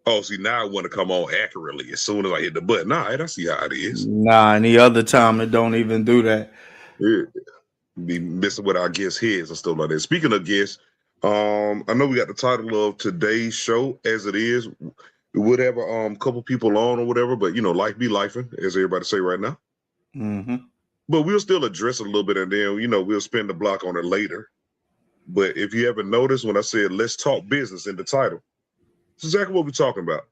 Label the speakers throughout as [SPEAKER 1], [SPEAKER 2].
[SPEAKER 1] Oh, see, now I want to come on accurately as soon as I hit the button. All right, I see how it is.
[SPEAKER 2] Nah, any other time it don't even do that.
[SPEAKER 1] Yeah. Be messing with our guest heads and stuff like that. Speaking of guests, I know we got the title of today's show as it is. We would have a couple people on or whatever, but life be lifing, as everybody say right now.
[SPEAKER 2] Mm-hmm.
[SPEAKER 1] But we'll still address it a little bit, and then we'll spend the block on it later. But if you haven't noticed, when I said let's talk business in the title, it's exactly what we're talking about.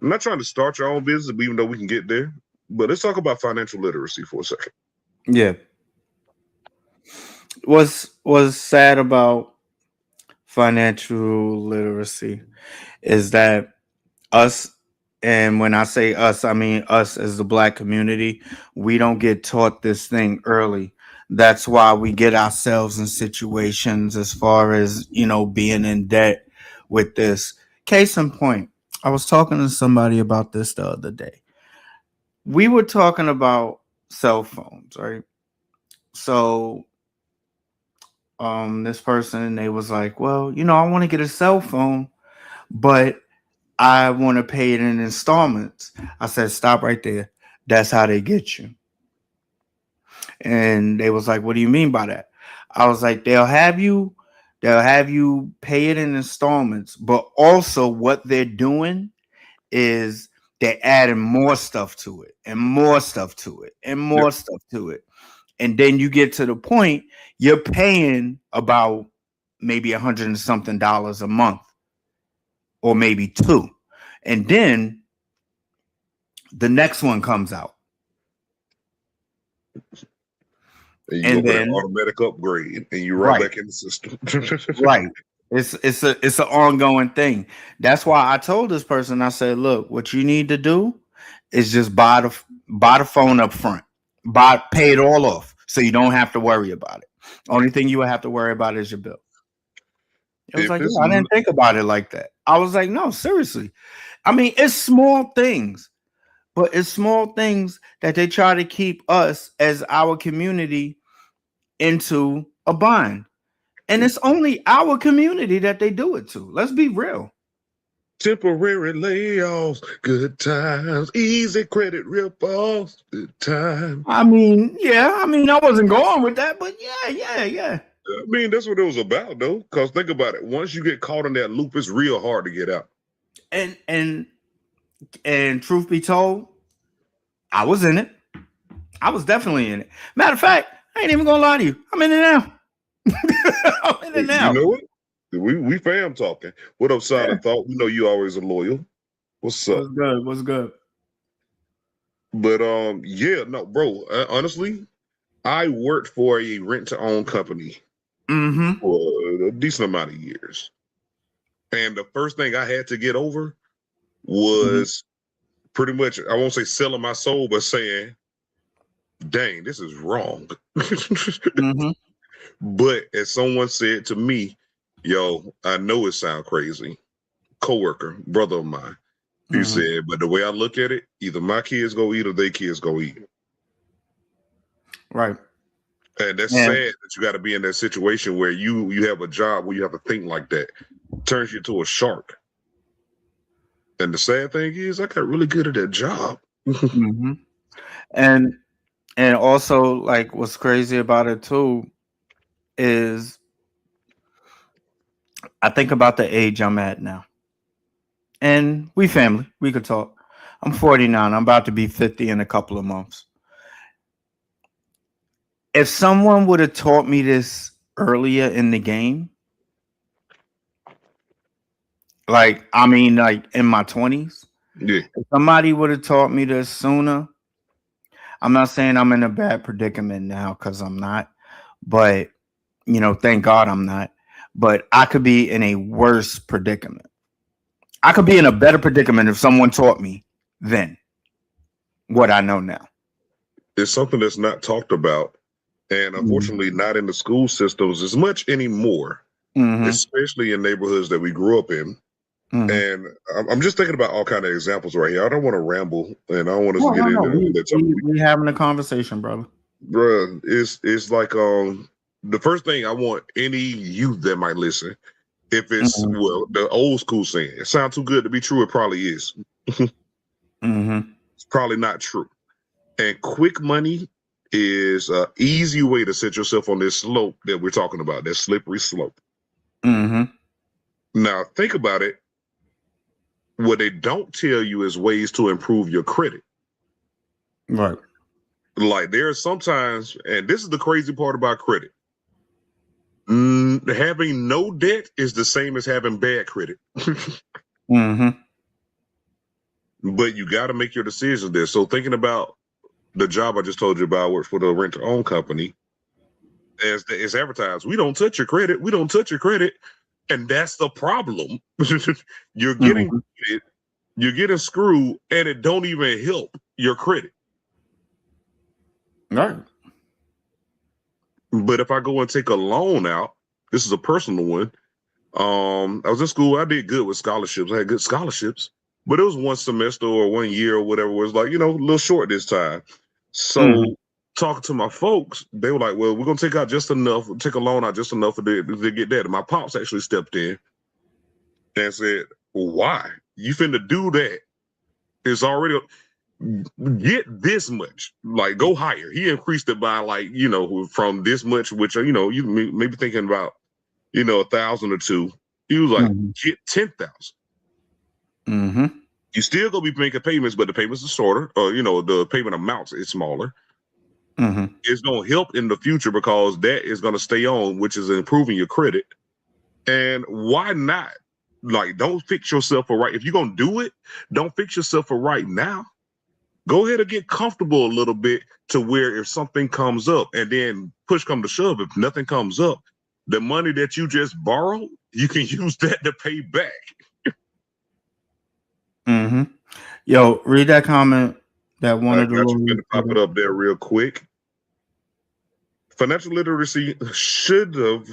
[SPEAKER 1] I'm not trying to start your own business, even though we can get there. But let's talk about financial literacy for a second.
[SPEAKER 2] Yeah. What's sad about financial literacy is that us, and when I say us, I mean us as the black community, we don't get taught this thing early. That's why we get ourselves in situations as far as, being in debt with this. Case in point, I was talking to somebody about this the other day. We were talking about cell phones, right? So this person, they was like, well, I want to get a cell phone, but I want to pay it in installments. I said, stop right there. That's how they get you. And they was like, what do you mean by that? I was like, they'll have you pay it in installments, but also what they're doing is they're adding more stuff to it and more stuff to it and
[SPEAKER 1] Yep.
[SPEAKER 2] more stuff to it. And then you get to the point you're paying about maybe 100 and something dollars a month, or maybe two. And then the next one comes out.
[SPEAKER 1] And you go
[SPEAKER 2] And
[SPEAKER 1] for that
[SPEAKER 2] then
[SPEAKER 1] automatic upgrade, and you right
[SPEAKER 2] right,
[SPEAKER 1] back in the system.
[SPEAKER 2] right. It's an ongoing thing. That's why I told this person, I said, look, what you need to do is just buy the phone up front. Pay it all off so you don't have to worry about it. Only thing you would have to worry about is your bill. It was
[SPEAKER 1] if
[SPEAKER 2] like,
[SPEAKER 1] it's
[SPEAKER 2] yeah, I didn't think about it like that. I was like, no, seriously. I mean, it's small things, but it's small things that they try to keep us as our community into a bind. And it's only our community that they do it to. Let's be real.
[SPEAKER 1] temporary layoffs, good times, easy credit rip-offs, good times.
[SPEAKER 2] I mean, yeah, I wasn't going with that, but yeah.
[SPEAKER 1] I mean, that's what it was about, though. Because think about it. Once you get caught in that loop, it's real hard to get out.
[SPEAKER 2] And truth be told, I was in it. I was definitely in it. Matter of fact, I ain't even gonna lie to you. I'm in it now. I'm in it
[SPEAKER 1] You
[SPEAKER 2] now.
[SPEAKER 1] know what? We fam talking. What up,
[SPEAKER 2] Yeah.
[SPEAKER 1] Silent Thought? We know you always are loyal. What's up?
[SPEAKER 2] What's good? What's good?
[SPEAKER 1] But yeah, no, bro. Honestly, I worked for a rent-to-own company
[SPEAKER 2] Mm-hmm.
[SPEAKER 1] for a decent amount of years, and the first thing I had to get over
[SPEAKER 2] Mm-hmm.
[SPEAKER 1] was pretty much, I won't say selling my soul, but saying, "Dang, this is wrong."
[SPEAKER 2] Mm-hmm.
[SPEAKER 1] But as someone said to me, "Yo, I know it sounds crazy." Coworker, brother of mine, he
[SPEAKER 2] Mm-hmm.
[SPEAKER 1] said, "But the way I look at it, either my kids go eat or their kids go eat."
[SPEAKER 2] Right.
[SPEAKER 1] And that's
[SPEAKER 2] And
[SPEAKER 1] sad that you got to be in that situation where you have a job where you have to think like that. Turns you into a shark. And the sad thing is, I got really good at that job.
[SPEAKER 2] mm-hmm. and and also, like, what's crazy about it too is I think about the age I'm at now. And we family. We could talk. I'm 49. I'm about to be 50 in a couple of months. If someone would have taught me this earlier in the game, like in my 20s,
[SPEAKER 1] Yeah,
[SPEAKER 2] if somebody would have taught me this sooner, I'm not saying I'm in a bad predicament now because I'm not, but thank God I'm not. But I could be in a worse predicament. I could be in a better predicament if someone taught me then what I know now.
[SPEAKER 1] it's something that's not talked about, and unfortunately, not in the school systems as much anymore,
[SPEAKER 2] Mm-hmm.
[SPEAKER 1] especially in neighborhoods that we grew up in.
[SPEAKER 2] Mm-hmm.
[SPEAKER 1] And I'm just thinking about all kind of examples right here. I don't want to ramble, and I don't want us to
[SPEAKER 2] No,
[SPEAKER 1] get
[SPEAKER 2] no, no.
[SPEAKER 1] into
[SPEAKER 2] We
[SPEAKER 1] that
[SPEAKER 2] we
[SPEAKER 1] topic.
[SPEAKER 2] we having a conversation, brother.
[SPEAKER 1] Bruh, it's like the first thing I want any youth that might listen If it's well, the old school saying, it sounds too good to be true, it probably is. It's probably not true. And quick money is an easy way to set yourself on this slope that we're talking about, that slippery slope. Now, think about it. What they don't tell you is ways to improve your credit.
[SPEAKER 2] Right.
[SPEAKER 1] Like there are sometimes, and this is the crazy part about credit. Having no debt is the same as having bad credit. But you got to make your decisions there. So thinking about the job I just told you about, I work for the rent-to-own company. As it's advertised, we don't touch your credit. We don't touch your credit, and that's the problem. You're getting you're getting screwed, and it don't even help your credit.
[SPEAKER 2] Right.
[SPEAKER 1] But if I go and take a loan out, this is a personal one. I was in school. I did good with scholarships. I had good scholarships, but it was one semester or 1 year or whatever. It was like, a little short this time. So talking to my folks, they were like, well, we're going to take out just enough, take a loan out just enough to get that. And my pops actually stepped in and said, why? You finna do that. It's already, get this much, like go higher. He increased it by from this much, which, you may be thinking about, 1,000 or two. He was like, get 10,000. You still gonna be making payments, but the payments are shorter, or the payment amounts is smaller. It's gonna help in the future because that is gonna stay on, which is improving your credit. And why not? Like, don't fix yourself for right. If you're gonna do it, don't fix yourself for right now. Go ahead and get comfortable a little bit to where if something comes up, and then push come to shove, if nothing comes up, the money that you just borrowed, you can use that to pay back.
[SPEAKER 2] Yo, read that comment that one of the
[SPEAKER 1] I'm going to pop it up there real quick. Financial literacy should have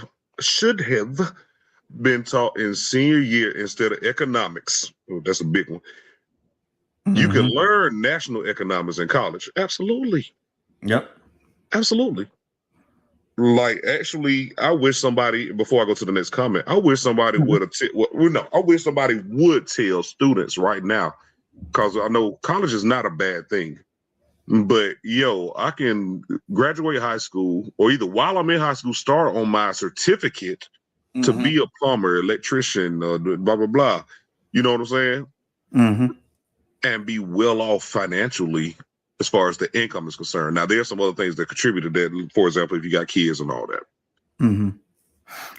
[SPEAKER 1] been taught in senior year instead of economics. Oh, that's a big one. You can learn national economics in college. Absolutely.
[SPEAKER 2] Yep.
[SPEAKER 1] Absolutely. Like, actually, I wish somebody, before I go to the next comment, I wish somebody would have, I wish somebody would tell students right now, because I know college is not a bad thing. But, I can graduate high school, or either while I'm in high school, start on my certificate to be a plumber, electrician, blah, blah, blah. You know what I'm saying? And be well off financially as far as the income is concerned. Now, there's some other things that contribute to that. For example, if you got kids and all that.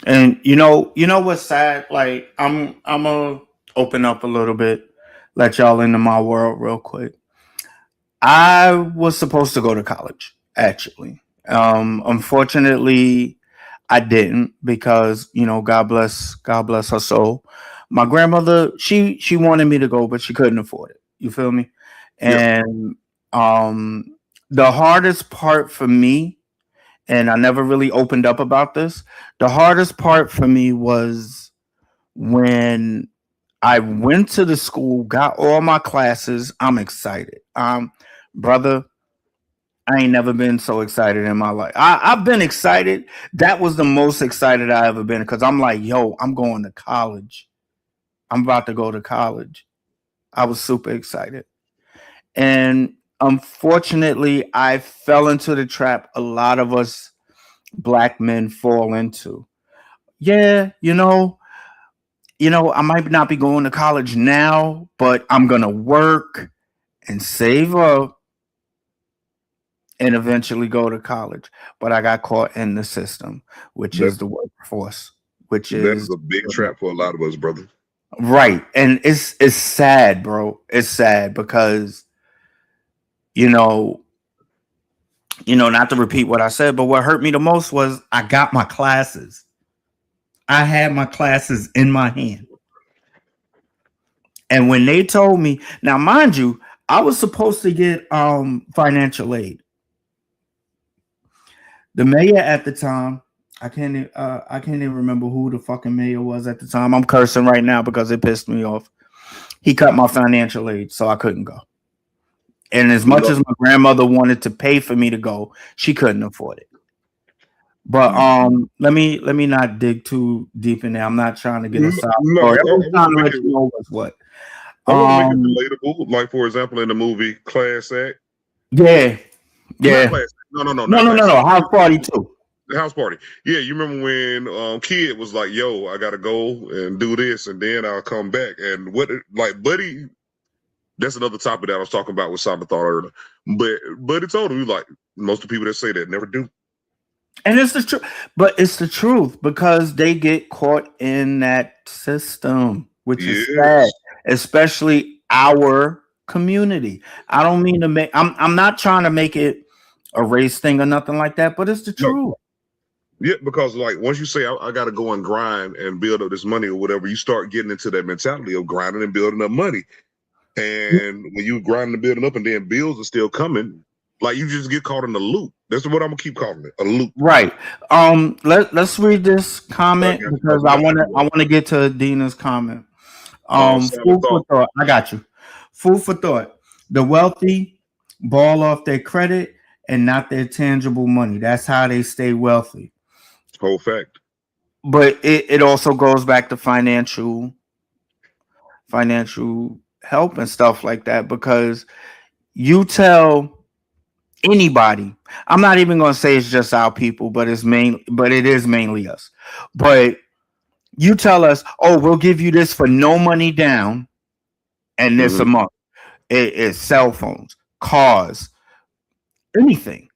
[SPEAKER 2] And you know what's sad? Like, I'm gonna open up a little bit, let y'all into my world real quick. I was supposed to go to college, actually. Unfortunately, I didn't because, God bless her soul. My grandmother, she wanted me to go, but she couldn't afford it. You feel me? And the hardest part for me, and I never really opened up about this, the hardest part for me was when I went to the school, got all my classes. I'm excited. Brother, I ain't never been so excited in my life. I've been excited. That was the most excited I ever been, because I'm like, yo, I'm going to college. I'm about to go to college. I was super excited. And unfortunately, I fell into the trap a lot of us Black men fall into. Yeah, I might not be going to college now, but I'm going to work and save up and eventually go to college. But I got caught in the system, which is the workforce, which is
[SPEAKER 1] a big trap for a lot of us, brother.
[SPEAKER 2] Right. And it's sad, bro. It's sad because, not to repeat what I said, but what hurt me the most was I got my classes. I had my classes in my hand. And when they told me, now mind you, I was supposed to get financial aid. The mayor at the time, I can't even remember who the fucking mayor was at the time. I'm cursing right now because it pissed me off. He cut my financial aid, so I couldn't go. And as much as my grandmother wanted to pay for me to go, she couldn't afford it. But let me not dig too deep in there. I'm not trying to get a side
[SPEAKER 1] No,
[SPEAKER 2] story. I'm
[SPEAKER 1] I
[SPEAKER 2] just
[SPEAKER 1] want
[SPEAKER 2] trying
[SPEAKER 1] to
[SPEAKER 2] to
[SPEAKER 1] make
[SPEAKER 2] let
[SPEAKER 1] it.
[SPEAKER 2] you know what's what.
[SPEAKER 1] I want to make it
[SPEAKER 2] Um,
[SPEAKER 1] relatable. Like for example, in the movie Class Act,
[SPEAKER 2] yeah,
[SPEAKER 1] not
[SPEAKER 2] yeah.
[SPEAKER 1] Class Act. No,
[SPEAKER 2] No,
[SPEAKER 1] not
[SPEAKER 2] no, no,
[SPEAKER 1] Class Act.
[SPEAKER 2] no. House party too.
[SPEAKER 1] The house party. Yeah, you remember when Kid was like, "Yo, I gotta go and do this, and then I'll come back." And what, like, Buddy, that's another topic that I was talking about with Cyber Thought earlier. But Buddy told him, he like, most of the people that say that never do.
[SPEAKER 2] And it's the truth, but it's the truth because they get caught in that system, which is sad,
[SPEAKER 1] Yes.
[SPEAKER 2] especially our community. I don't mean to make. I'm not trying to make it a race thing or nothing like that, but it's the
[SPEAKER 1] No.
[SPEAKER 2] truth.
[SPEAKER 1] Yeah, because like once you say I got to go and grind and build up this money or whatever, you start getting into that mentality of grinding and building up money. And when you grinding and building up, and then bills are still coming, like you just get caught in the loop. That's what I'm gonna keep calling it, a loop.
[SPEAKER 2] Right. Let's read this
[SPEAKER 1] I
[SPEAKER 2] comment
[SPEAKER 1] got you.
[SPEAKER 2] because
[SPEAKER 1] I got you.
[SPEAKER 2] I wanna get to Dina's comment.
[SPEAKER 1] Solid
[SPEAKER 2] Food for
[SPEAKER 1] thought.
[SPEAKER 2] thought. I got you. Food for thought. The wealthy ball off their credit and not their tangible money. That's how they stay wealthy.
[SPEAKER 1] Whole fact.
[SPEAKER 2] But it also goes back to financial help and stuff like that because you tell anybody, I'm not even gonna say it's just our people, but it is mainly us. But you tell us, oh, we'll give you this for no money down and this a
[SPEAKER 1] Hmm.
[SPEAKER 2] month. It's cell phones, cars, anything.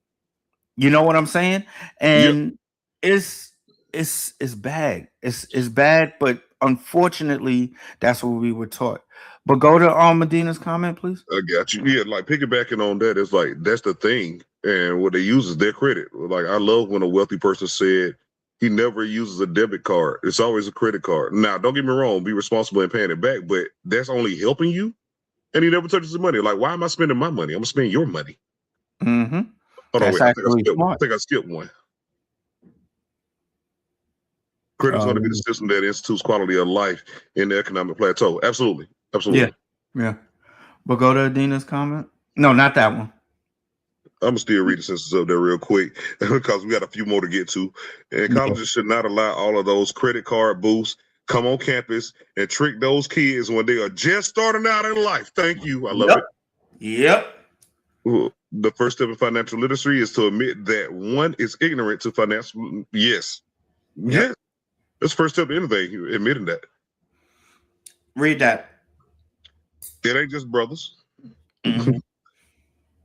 [SPEAKER 2] You know what I'm saying?
[SPEAKER 1] Yep,
[SPEAKER 2] And it's it's bad. It's bad, but unfortunately, that's what we were taught. But go to Medina's comment, please.
[SPEAKER 1] I got you. Yeah, like piggybacking on that, it's like that's the thing. And what they use is their credit. Like I love when a wealthy person said he never uses a debit card. It's always a credit card. Now, don't get me wrong, be responsible in paying it back, but that's only helping you. And he never touches the money. Like, why am I spending my money? I'm gonna spend your money.
[SPEAKER 2] Mm-hmm.
[SPEAKER 1] Hold on,
[SPEAKER 2] That's
[SPEAKER 1] wait.
[SPEAKER 2] actually
[SPEAKER 1] I
[SPEAKER 2] smart.
[SPEAKER 1] think I skipped one. Credit's going to be the
[SPEAKER 2] Um,
[SPEAKER 1] system that institutes quality of life in the economic plateau. Absolutely,
[SPEAKER 2] yeah,
[SPEAKER 1] absolutely.
[SPEAKER 2] yeah. But go to Adina's comment. No, not that one.
[SPEAKER 1] I'm gonna still read the census up there real quick because we got a few more to get to. And
[SPEAKER 2] Yeah.
[SPEAKER 1] colleges should not allow all of those credit card booths come on campus and trick those kids when they are just starting out in life. Thank you. I love
[SPEAKER 2] Yep.
[SPEAKER 1] it.
[SPEAKER 2] Yep.
[SPEAKER 1] The first step in financial literacy is to admit that one is ignorant to financial. Yes,
[SPEAKER 2] Yep.
[SPEAKER 1] yes. That's the first step to anything. Admitting that
[SPEAKER 2] Read that.
[SPEAKER 1] it ain't just brothers.
[SPEAKER 2] Hmm.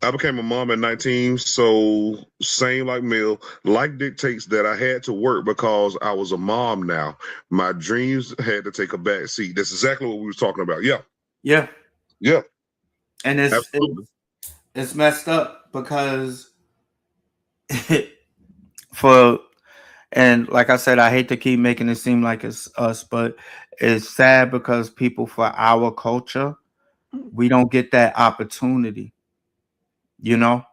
[SPEAKER 1] I became a mom at 19, so same like Mill. Life dictates that I had to work because I was a mom now. My dreams had to take a back seat. That's exactly what we was talking about. Yeah,
[SPEAKER 2] Yeah.
[SPEAKER 1] yeah,
[SPEAKER 2] And
[SPEAKER 1] absolutely.
[SPEAKER 2] it's messed up because for and like I said, I hate to keep making it seem like it's us, but it's sad because people for our culture, we don't get that opportunity, you know?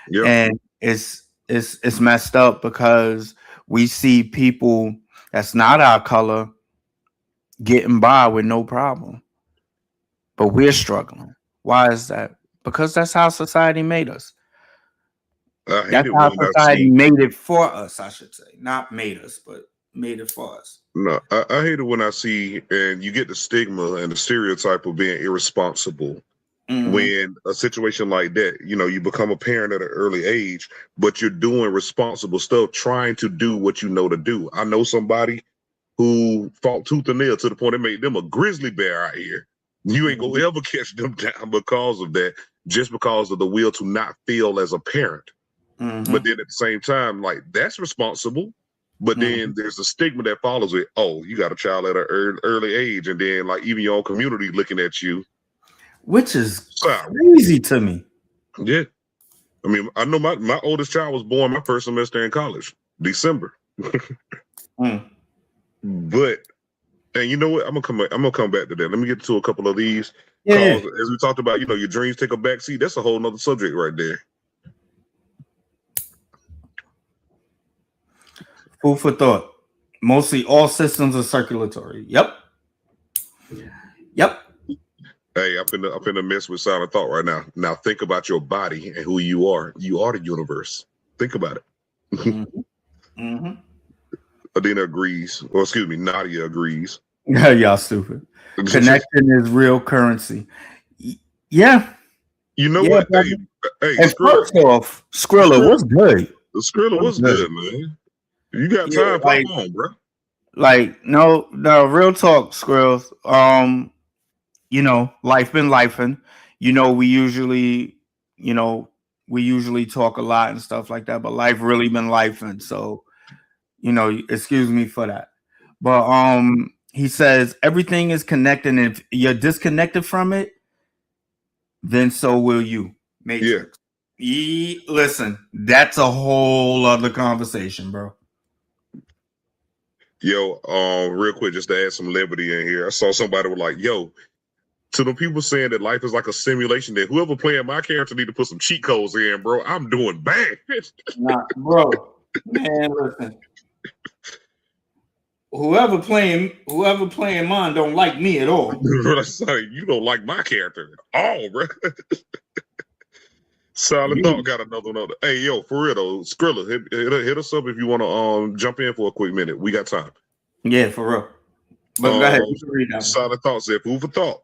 [SPEAKER 1] Yeah,
[SPEAKER 2] And it's messed up because we see people that's not our color getting by with no problem, but we're struggling. Why is that? Because that's how society made us.
[SPEAKER 1] I hate
[SPEAKER 2] That's
[SPEAKER 1] it
[SPEAKER 2] how
[SPEAKER 1] when I
[SPEAKER 2] society
[SPEAKER 1] see.
[SPEAKER 2] made it for us, I should say. Not made us, but made it for us.
[SPEAKER 1] No, I hate it when I see, and you get the stigma and the stereotype of being irresponsible.
[SPEAKER 2] Hmm.
[SPEAKER 1] When a situation like that, you become a parent at an early age, but you're doing responsible stuff, trying to do what you know to do. I know somebody who fought tooth and nail to the point it made them a grizzly bear out here. You ain't gonna ever catch them down because of that, just because of the will to not feel as a parent. But
[SPEAKER 2] Hmm.
[SPEAKER 1] then at the same time, like that's responsible. But then
[SPEAKER 2] Hmm.
[SPEAKER 1] there's a stigma that follows it. Oh, you got a child at an early age, and then like even your own community looking at you.
[SPEAKER 2] Which is
[SPEAKER 1] Sorry.
[SPEAKER 2] crazy to me.
[SPEAKER 1] Yeah. I mean, I know my oldest child was born my first semester in college, December.
[SPEAKER 2] Mm.
[SPEAKER 1] But and you know what? I'm gonna come back to that. Let me get to a couple of these
[SPEAKER 2] Yeah, yeah.
[SPEAKER 1] calls. As we talked about, your dreams take a backseat. That's a whole nother subject right there.
[SPEAKER 2] Food for thought. Mostly all systems are circulatory. Yep. Yep.
[SPEAKER 1] Hey, I'm finna mess with silent thought right now. Now think about your body and who you are. You are the universe. Think about it.
[SPEAKER 2] Mhm. Mm-hmm.
[SPEAKER 1] Adina agrees, or excuse me, Nadia agrees.
[SPEAKER 2] Y'all stupid. Connection is real currency. Yeah,
[SPEAKER 1] You know
[SPEAKER 2] yeah,
[SPEAKER 1] what?
[SPEAKER 2] brother.
[SPEAKER 1] Hey,
[SPEAKER 2] And first off, Skrilla, what's good?
[SPEAKER 1] Skrilla was good, man. You got
[SPEAKER 2] Yeah,
[SPEAKER 1] time? Pop on, bro.
[SPEAKER 2] like no, real talk, Skrill. Life been lifing. You know, we usually talk a lot and stuff like that, but life really been lifing. So, excuse me for that. But he says everything is connected, and if you're disconnected from it, then so will you. Matrix. Listen, that's a whole other conversation, bro.
[SPEAKER 1] Yo, real quick, just to add some levity in here. I saw somebody was like, yo, to the people saying that life is like a simulation, that whoever playing my character need to put some cheat codes in, bro. I'm doing bad.
[SPEAKER 2] Nah, bro. Man, listen. Whoever playing mine don't like me at all.
[SPEAKER 1] Sorry, you don't like my character at all, bro. Solid Thought got another one. Hey, yo, for real though, Skrilla, hit us up if you want to jump in for a quick minute. We got time.
[SPEAKER 2] Yeah, for real. But go ahead.
[SPEAKER 1] Solid Thought said, food for thought.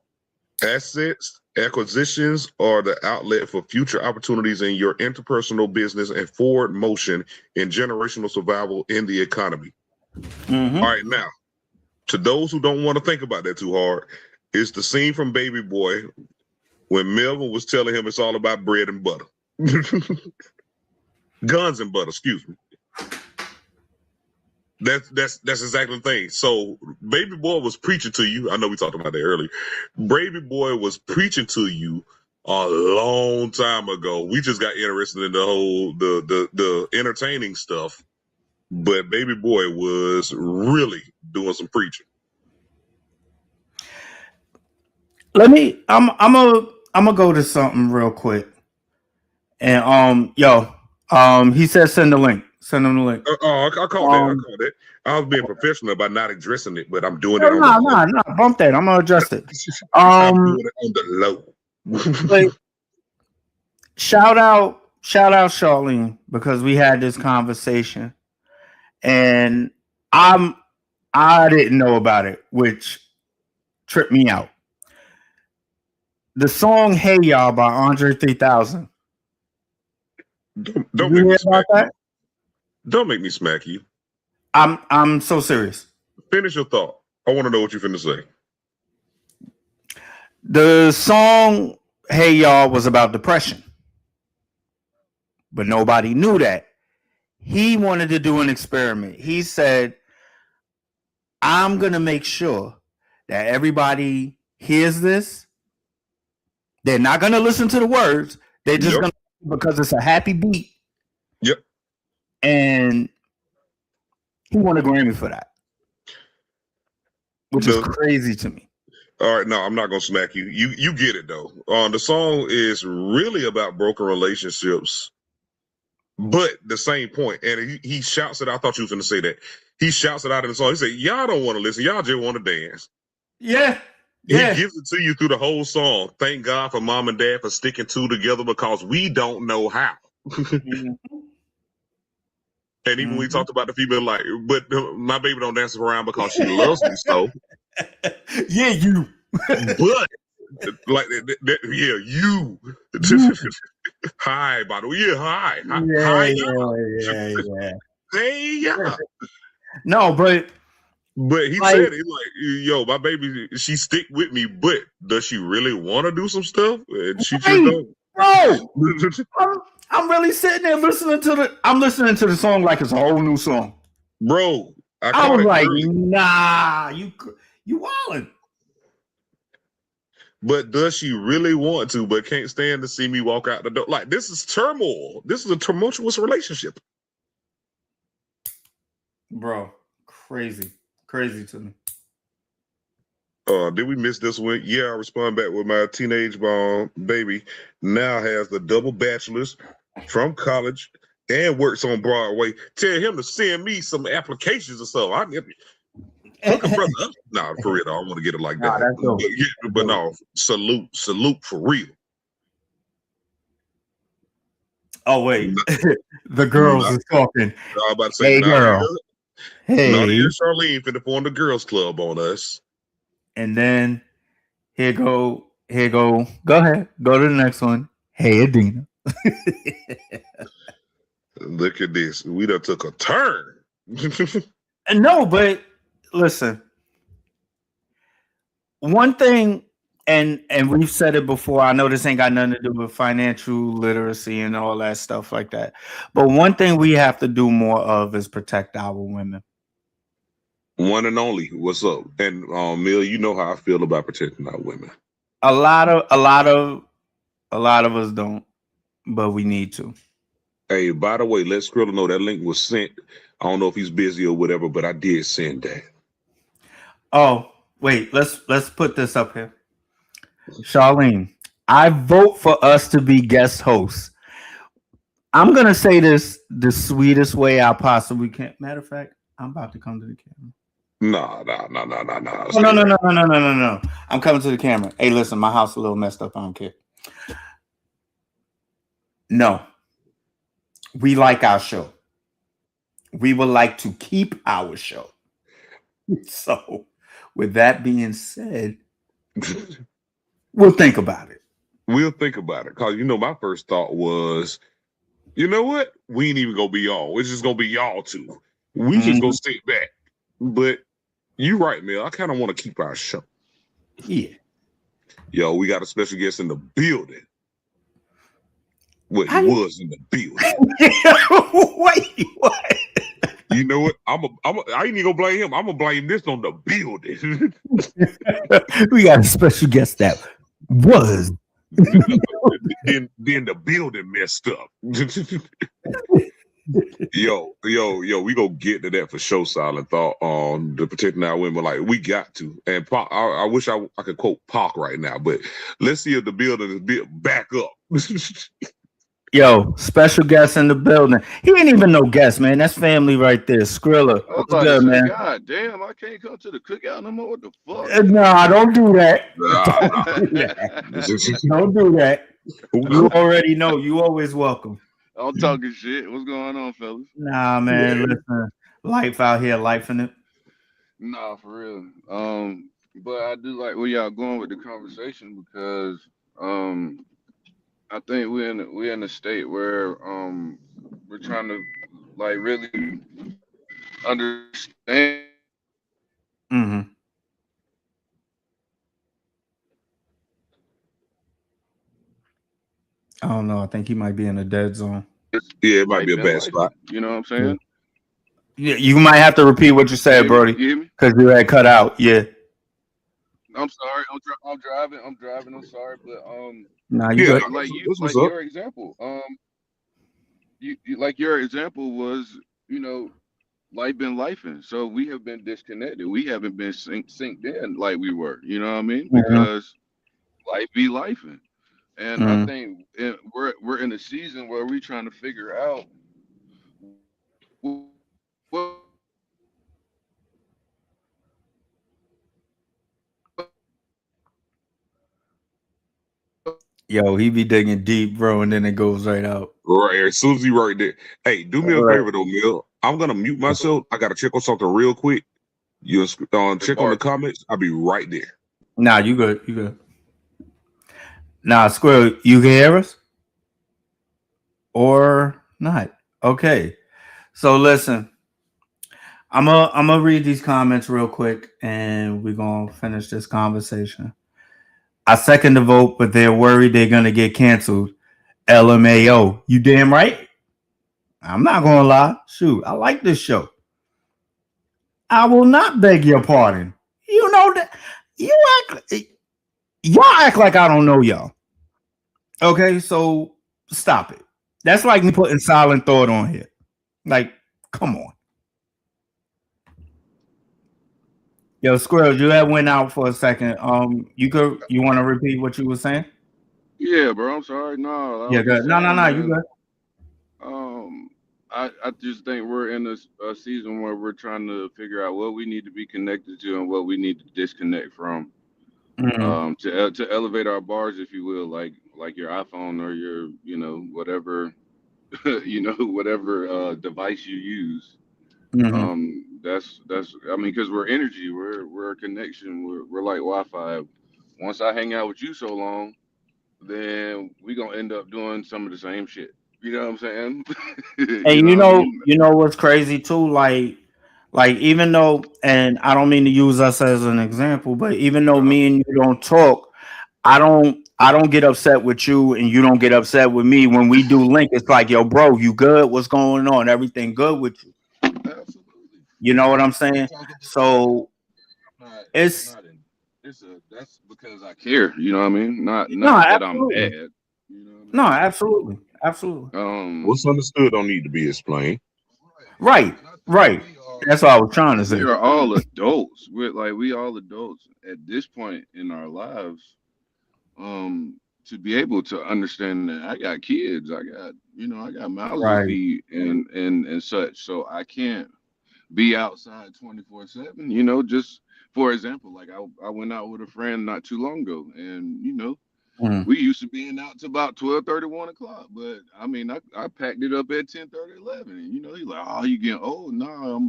[SPEAKER 1] Assets, acquisitions are the outlet for future opportunities in your interpersonal business and forward motion in generational survival in the economy.
[SPEAKER 2] Mm-hmm.
[SPEAKER 1] All right, now, to those who don't want to think about that too hard, it's the scene from Baby Boy when Melvin was telling him it's all about bread and butter. Guns and butter, excuse me. That's exactly the thing. So Baby Boy was preaching to you. I know we talked about that earlier. Baby Boy was preaching to you a long time ago. We just got interested in the whole the entertaining stuff. But Baby Boy was really doing some preaching.
[SPEAKER 2] I'm gonna go to something real quick. And he said send the link. Send him the link.
[SPEAKER 1] I caught that. I caught that. I was being professional by not addressing it, but I'm doing it on
[SPEAKER 2] the low. No, bump that. I'm gonna adjust it.
[SPEAKER 1] I'm doing it on the
[SPEAKER 2] low. Shout out Charlene, because we had this conversation and I didn't know about it, which tripped me out. The song "Hey Y'all" by Andre 3000.
[SPEAKER 1] Don't make me smack you. Don't make me smack you.
[SPEAKER 2] I'm so serious.
[SPEAKER 1] Finish your thought. I want to know what you're finna say.
[SPEAKER 2] The song "Hey Y'all" was about depression, but nobody knew that. He wanted to do an experiment. He said, I'm gonna make sure that everybody hears this. They're not gonna listen to the words. They're just gonna, because it's a happy beat.
[SPEAKER 1] Yep.
[SPEAKER 2] And he won a Grammy for that, which is crazy to me.
[SPEAKER 1] All right, no, I'm not gonna smack you. You get it though. The song is really about broken relationships, but the same point. And he shouts it. I thought you was gonna say that. He shouts it out in the song. He said, "Y'all don't want to listen. Y'all just want to dance."
[SPEAKER 2] Yeah.
[SPEAKER 1] He gives it to you through the whole song. Thank God for mom and dad for sticking two together, because we don't know how. Mm-hmm. And even we talked about the female, like, but my baby don't dance around because she loves me so.
[SPEAKER 2] Yeah, you.
[SPEAKER 1] But like, yeah, you. Hi, by the way. Yeah, hi.
[SPEAKER 2] Yeah.
[SPEAKER 1] Hey, yeah.
[SPEAKER 2] No, but
[SPEAKER 1] he said, he's like, yo, my baby, she stick with me, but does she really want to do some stuff? And she just don't.
[SPEAKER 2] Bro, I'm really sitting there listening to the song like it's a whole new song.
[SPEAKER 1] Bro,
[SPEAKER 2] I was like, nah, you wildin'.
[SPEAKER 1] But does she really want to, but can't stand to see me walk out the door? Like, this is turmoil. This is a tumultuous relationship.
[SPEAKER 2] Bro, crazy to me.
[SPEAKER 1] Did we miss this one? Yeah, I respond back with my teenage baby now has the double bachelor's from college and works on Broadway. Tell him to send me some applications or so. I hook a brother up. Nah, for real, I don't want to get it like that. But no, salute for real.
[SPEAKER 2] Oh wait,
[SPEAKER 1] Not,
[SPEAKER 2] the girls
[SPEAKER 1] not,
[SPEAKER 2] is talking.
[SPEAKER 1] I'm about to say,
[SPEAKER 2] Hey girl,
[SPEAKER 1] Nadia
[SPEAKER 2] hey,
[SPEAKER 1] and Charlene finna form the girls club on us.
[SPEAKER 2] and then here go. Go ahead, go to the next one. Hey Adina.
[SPEAKER 1] Look at this. We done took a turn.
[SPEAKER 2] No, but listen, one thing, and we've said it before. I know this ain't got nothing to do with financial literacy and all that stuff like that. But one thing we have to do more of is protect our women.
[SPEAKER 1] One and only. What's up? And Mill, you know how I feel about protecting our women.
[SPEAKER 2] A lot of us don't, but we need to.
[SPEAKER 1] Hey, by the way, let Skrilla know that link was sent. I don't know if he's busy or whatever, but I did send that.
[SPEAKER 2] Oh, wait, let's put this up here. Charlene, I vote for us to be guest hosts. I'm gonna say this the sweetest way I possibly can. Matter of fact, I'm about to come to the camera.
[SPEAKER 1] Nah.
[SPEAKER 2] Oh no
[SPEAKER 1] Stay
[SPEAKER 2] no
[SPEAKER 1] right.
[SPEAKER 2] no no no no no no! I'm coming to the camera. Hey, listen, my house a little messed up. I don't care. No, we like our show. We would like to keep our show. So, with that being said, we'll think about it.
[SPEAKER 1] We'll think about it. Cause my first thought was, you know what? We ain't even gonna be y'all. It's just gonna be y'all two. We just gonna
[SPEAKER 2] Mhm.
[SPEAKER 1] sit back. But you right, Mill. I kind of want to keep our show.
[SPEAKER 2] Yeah.
[SPEAKER 1] Yo, we got a special guest in the building. Well, he
[SPEAKER 2] How you?
[SPEAKER 1] was in the building.
[SPEAKER 2] Wait, what?
[SPEAKER 1] You know what? I ain't even gonna blame him. I'm gonna blame this on the building.
[SPEAKER 2] We got a special guest that was.
[SPEAKER 1] then the building messed up. yo, we gonna get to that for sure. Silent thought on the protecting our women. Like we got to. And Pac, I wish I could quote Pac right now, but let's see if the building is built back up.
[SPEAKER 2] Yo, special guest in the building. He ain't even no guest, man. That's family right there. Skrilla,
[SPEAKER 3] I was
[SPEAKER 2] what's
[SPEAKER 3] about to
[SPEAKER 2] good,
[SPEAKER 3] say,
[SPEAKER 2] man?
[SPEAKER 3] God damn, I can't come to the cookout no more. What the fuck?
[SPEAKER 2] Nah, don't do that.
[SPEAKER 1] Nah.
[SPEAKER 2] Don't do that. Don't do that. You already know. You always welcome.
[SPEAKER 3] I'm talking shit. What's going on, fellas?
[SPEAKER 2] Nah, man.
[SPEAKER 1] Yeah.
[SPEAKER 2] Listen, life out here, life in it.
[SPEAKER 3] Nah, for real. But I do like where y'all going with the conversation because I think we're in a state where we're trying to like really understand
[SPEAKER 2] Mm-hmm. I don't know. I think he might be in a dead zone.
[SPEAKER 1] Yeah, it might be
[SPEAKER 3] life
[SPEAKER 1] a
[SPEAKER 3] been
[SPEAKER 1] bad
[SPEAKER 3] life.
[SPEAKER 1] spot.
[SPEAKER 3] You know what I'm
[SPEAKER 2] Yeah.
[SPEAKER 3] saying?
[SPEAKER 2] Yeah, you might have to repeat what you
[SPEAKER 3] You
[SPEAKER 2] said,
[SPEAKER 3] hear me?
[SPEAKER 2] Brody,
[SPEAKER 3] You hear me?
[SPEAKER 2] because you had cut out. Yeah.
[SPEAKER 3] I'm sorry. I'm driving. I'm driving. I'm sorry, but
[SPEAKER 2] Nah, you
[SPEAKER 1] Yeah,
[SPEAKER 2] good.
[SPEAKER 1] no, that's what's
[SPEAKER 3] like
[SPEAKER 1] up.
[SPEAKER 3] your example. You like your example was, you know, life been lifing. So we have been disconnected. We haven't been synced in like we were. You know what I mean?
[SPEAKER 2] Mm-hmm.
[SPEAKER 3] Because life be lifing, and I
[SPEAKER 2] Mm-hmm.
[SPEAKER 3] think we're in a season where we trying to figure out what
[SPEAKER 2] Yo, he be digging deep, bro, and then it goes right out.
[SPEAKER 1] Right here, Susie, right there. Hey, do me
[SPEAKER 2] All
[SPEAKER 1] a
[SPEAKER 2] right.
[SPEAKER 1] favor though, Mill. I'm gonna mute myself. I gotta check on something real quick. You check on the
[SPEAKER 3] bar.
[SPEAKER 1] comments. I'll be right there.
[SPEAKER 2] Nah, you good. You good. Nah, Squirrel, you can hear us or not? Okay. So listen, I'm gonna read these comments real quick, and we're gonna finish this conversation. I second the vote, but they're worried they're gonna get canceled. LMAO, you damn right. I'm not gonna lie. Shoot, I like this show. I will not beg your pardon. You know that you act y'all act like I don't know y'all. Okay, so stop it. That's like me putting silent thought on here. Like, come on. Yo, Squirrel, you had went out for a second. You want to repeat what you were saying?
[SPEAKER 3] Yeah, bro. I'm sorry. No, I
[SPEAKER 2] Yeah,
[SPEAKER 3] was
[SPEAKER 2] good.
[SPEAKER 3] just
[SPEAKER 2] No, no,
[SPEAKER 3] saying,
[SPEAKER 2] no. You
[SPEAKER 3] man.
[SPEAKER 2] good?
[SPEAKER 3] Um, I just think we're in a season where we're trying to figure out what we need to be connected to and what we need to disconnect from.
[SPEAKER 2] Mm-hmm.
[SPEAKER 3] To elevate our bars, if you will, like your iPhone or your whatever whatever device you use.
[SPEAKER 2] Hmm.
[SPEAKER 3] That's I mean, because we're energy, we're a connection, we're like Wi-Fi. Once I hang out with you so long, then we gonna end up doing some of the same shit. You know what I'm saying? You
[SPEAKER 2] And
[SPEAKER 3] know what I mean?
[SPEAKER 2] you know what's crazy too, like even though, and I don't mean to use us as an example, but even though
[SPEAKER 3] Uh-huh.
[SPEAKER 2] me and you don't talk, I don't get upset with you and you don't get upset with me when we do link. It's like, yo, bro, you good? What's going on? Everything good with you?
[SPEAKER 3] Absolutely.
[SPEAKER 2] You know what I'm
[SPEAKER 3] We
[SPEAKER 2] saying?
[SPEAKER 3] talk about it.
[SPEAKER 2] So
[SPEAKER 3] It's
[SPEAKER 2] it's
[SPEAKER 3] not in. That's because I care. You know what I mean?
[SPEAKER 2] no,
[SPEAKER 3] Not that I'm
[SPEAKER 2] absolutely,
[SPEAKER 3] mad. You know what I
[SPEAKER 2] no,
[SPEAKER 3] mean?
[SPEAKER 2] absolutely, absolutely,
[SPEAKER 3] Um.
[SPEAKER 1] What's understood don't need to be explained.
[SPEAKER 3] Right.
[SPEAKER 2] right,
[SPEAKER 3] And I think
[SPEAKER 2] right. That's what I was trying to
[SPEAKER 3] we
[SPEAKER 2] say.
[SPEAKER 3] are all adults. We all adults at this point in our lives. To be able to understand that I got kids, I got mouths to
[SPEAKER 2] Right.
[SPEAKER 3] feed and such. So I can't be outside 24/7. Just for example, like I went out with a friend not too long ago, and
[SPEAKER 2] Mm.
[SPEAKER 3] we used to being out to about 12:30, 1 o'clock. But I mean, I packed it up at 10:30, 11. And he's like, oh, you getting old? No,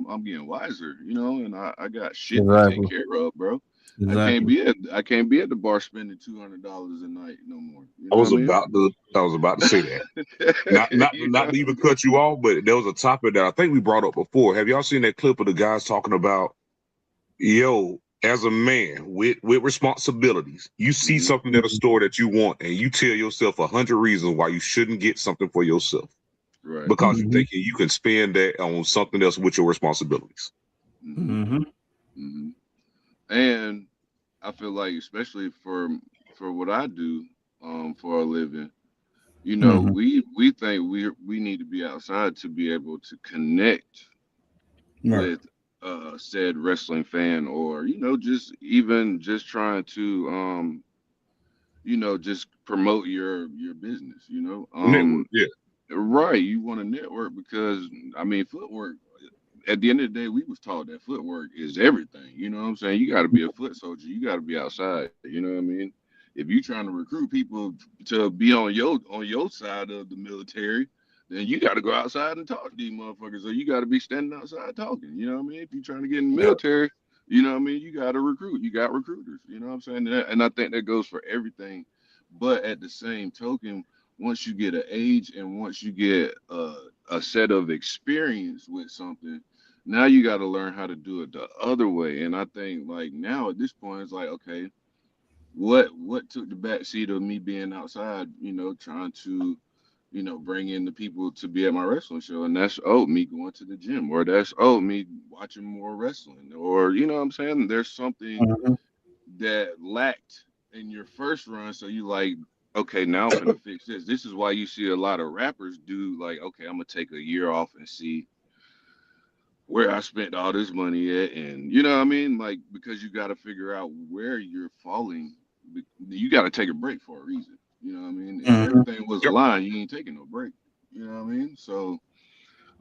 [SPEAKER 3] I'm getting wiser, and I got shit to take
[SPEAKER 2] Exactly.
[SPEAKER 3] care of, bro.
[SPEAKER 2] Exactly.
[SPEAKER 3] I can't be at the bar spending $200 a night no more. You
[SPEAKER 1] I
[SPEAKER 3] know what
[SPEAKER 1] was
[SPEAKER 3] I mean?
[SPEAKER 1] about to I was about to say that.
[SPEAKER 3] You
[SPEAKER 1] Not
[SPEAKER 3] know?
[SPEAKER 1] to even cut you off, but there was a topic that I think we brought up before. Have y'all seen that clip of the guys talking about, yo, as a man with responsibilities, you see
[SPEAKER 3] Hmm.
[SPEAKER 1] something at a store that you want, and you tell yourself 100 reasons why you shouldn't get something for yourself
[SPEAKER 3] Right.
[SPEAKER 1] because you're
[SPEAKER 2] Hmm.
[SPEAKER 1] thinking you can spend that on something else with your responsibilities.
[SPEAKER 3] Hmm.
[SPEAKER 2] Hmm.
[SPEAKER 3] Hmm. And I feel like, especially for what I do, for a living,
[SPEAKER 2] Hmm.
[SPEAKER 3] we think we need to be outside to be able to connect
[SPEAKER 2] Right.
[SPEAKER 3] with said wrestling fan, or just trying to just promote your business.
[SPEAKER 1] Network, yeah.
[SPEAKER 3] Right, you want to network because I mean footwork, at the end of the day, we was taught that footwork is everything. You know what I'm saying? You got to be a foot soldier. You got to be outside. You know what I mean? If you trying to recruit people to be on your side of the military, then you got to go outside and talk to these motherfuckers. So you got to be standing outside talking. You know what I mean? If you trying to get in the
[SPEAKER 1] Yeah.
[SPEAKER 3] military, you know what I mean? You got to recruit. You got recruiters. You know what I'm saying? And I think that goes for everything. But at the same token, once you get an age and once you get a set of experience with something, now you got to learn how to do it the other way. And I think like now at this point, it's like, okay, what took the back seat of me being outside, trying to, bring in the people to be at my wrestling show, and that's me going to the gym, or that's me watching more wrestling, or you know what I'm saying? There's something
[SPEAKER 2] Hmm.
[SPEAKER 3] that lacked in your first run, so you like, okay, now I'm finna fix this. This is why you see a lot of rappers do like, okay, I'm gonna take a year off and see where I spent all this money at, and you know what I mean? Like, because you got to figure out where you're falling. You got to take a break for a reason. You know what I mean? If
[SPEAKER 2] Hmm.
[SPEAKER 3] everything was
[SPEAKER 1] Yep.
[SPEAKER 3] aligned, you ain't taking no break. You know what I mean? So,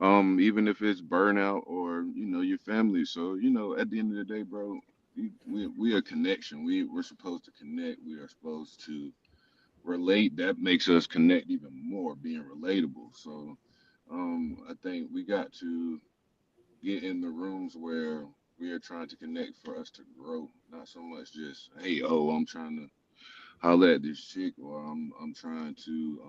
[SPEAKER 3] even if it's burnout or your family. So, at the end of the day, bro, we are connection. We're supposed to connect. We are supposed to relate. That makes us connect even more, being relatable. So, I think we got to get in the rooms where we are trying to connect for us to grow, not so much just, hey, oh, I'm trying to holler at this chick, or I'm trying to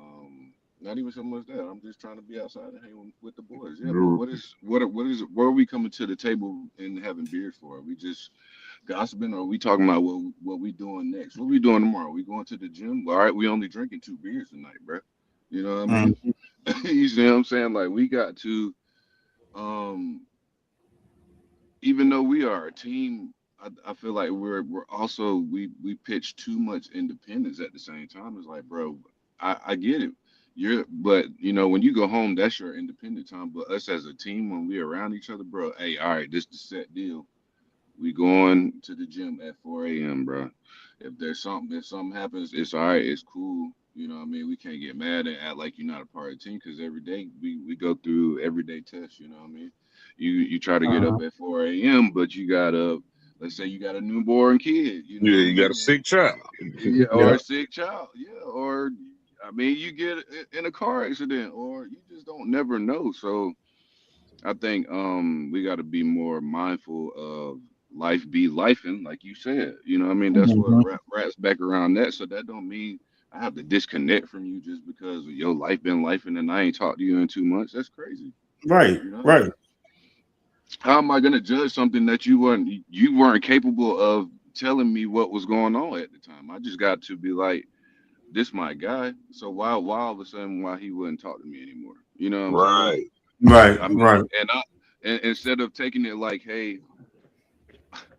[SPEAKER 3] not even so much that. I'm just trying to be outside and hang with the boys. Yeah, but what are we coming to the table and having beers for? Are we just gossiping, or are we talking about what we doing next? What we doing tomorrow? We going to the gym? Well, all right, we only drinking 2 beers tonight, bro. You know what I mean?
[SPEAKER 2] Hmm.
[SPEAKER 3] You see what I'm saying? Like we got to um even though we are a team, I feel like we're also we pitch too much independence at the same time. It's like, bro, I get it. But when you go home, that's your independent time. But us as a team, when we around each other, bro, hey, all right, this the set deal. We going to the gym at 4 a.m., bro. If something happens, it's all right. It's cool. You know what I mean? We can't get mad and act like you're not a part of the team because every day we go through everyday tests. You know what I mean? You try to get up
[SPEAKER 2] Uh-huh.
[SPEAKER 3] at 4 a.m., but you got to, let's say you got a newborn kid. You know
[SPEAKER 1] Yeah,
[SPEAKER 3] what I
[SPEAKER 1] you got a
[SPEAKER 3] mean?
[SPEAKER 1] sick child.
[SPEAKER 3] Yeah, or
[SPEAKER 2] Yeah.
[SPEAKER 3] a sick child. Yeah, or I mean, you get in a car accident, or you just don't never know. So I think we got to be more mindful of life be lifing, like you said. You know, what I mean, that's what
[SPEAKER 2] Mhm.
[SPEAKER 3] wraps back around that. So that don't mean I have to disconnect from you just because your life been lifing and I ain't talked to you in 2 months. That's crazy.
[SPEAKER 2] Right,
[SPEAKER 3] You know,
[SPEAKER 2] right.
[SPEAKER 3] how am I gonna judge something that you weren't capable of telling me what was going on at the time? I just got to be like, this my guy. So why all of a sudden why he wouldn't talk to me anymore? You know what I'm saying?
[SPEAKER 1] Right.
[SPEAKER 2] Right,
[SPEAKER 3] I mean,
[SPEAKER 2] right.
[SPEAKER 3] and instead of taking it like, hey,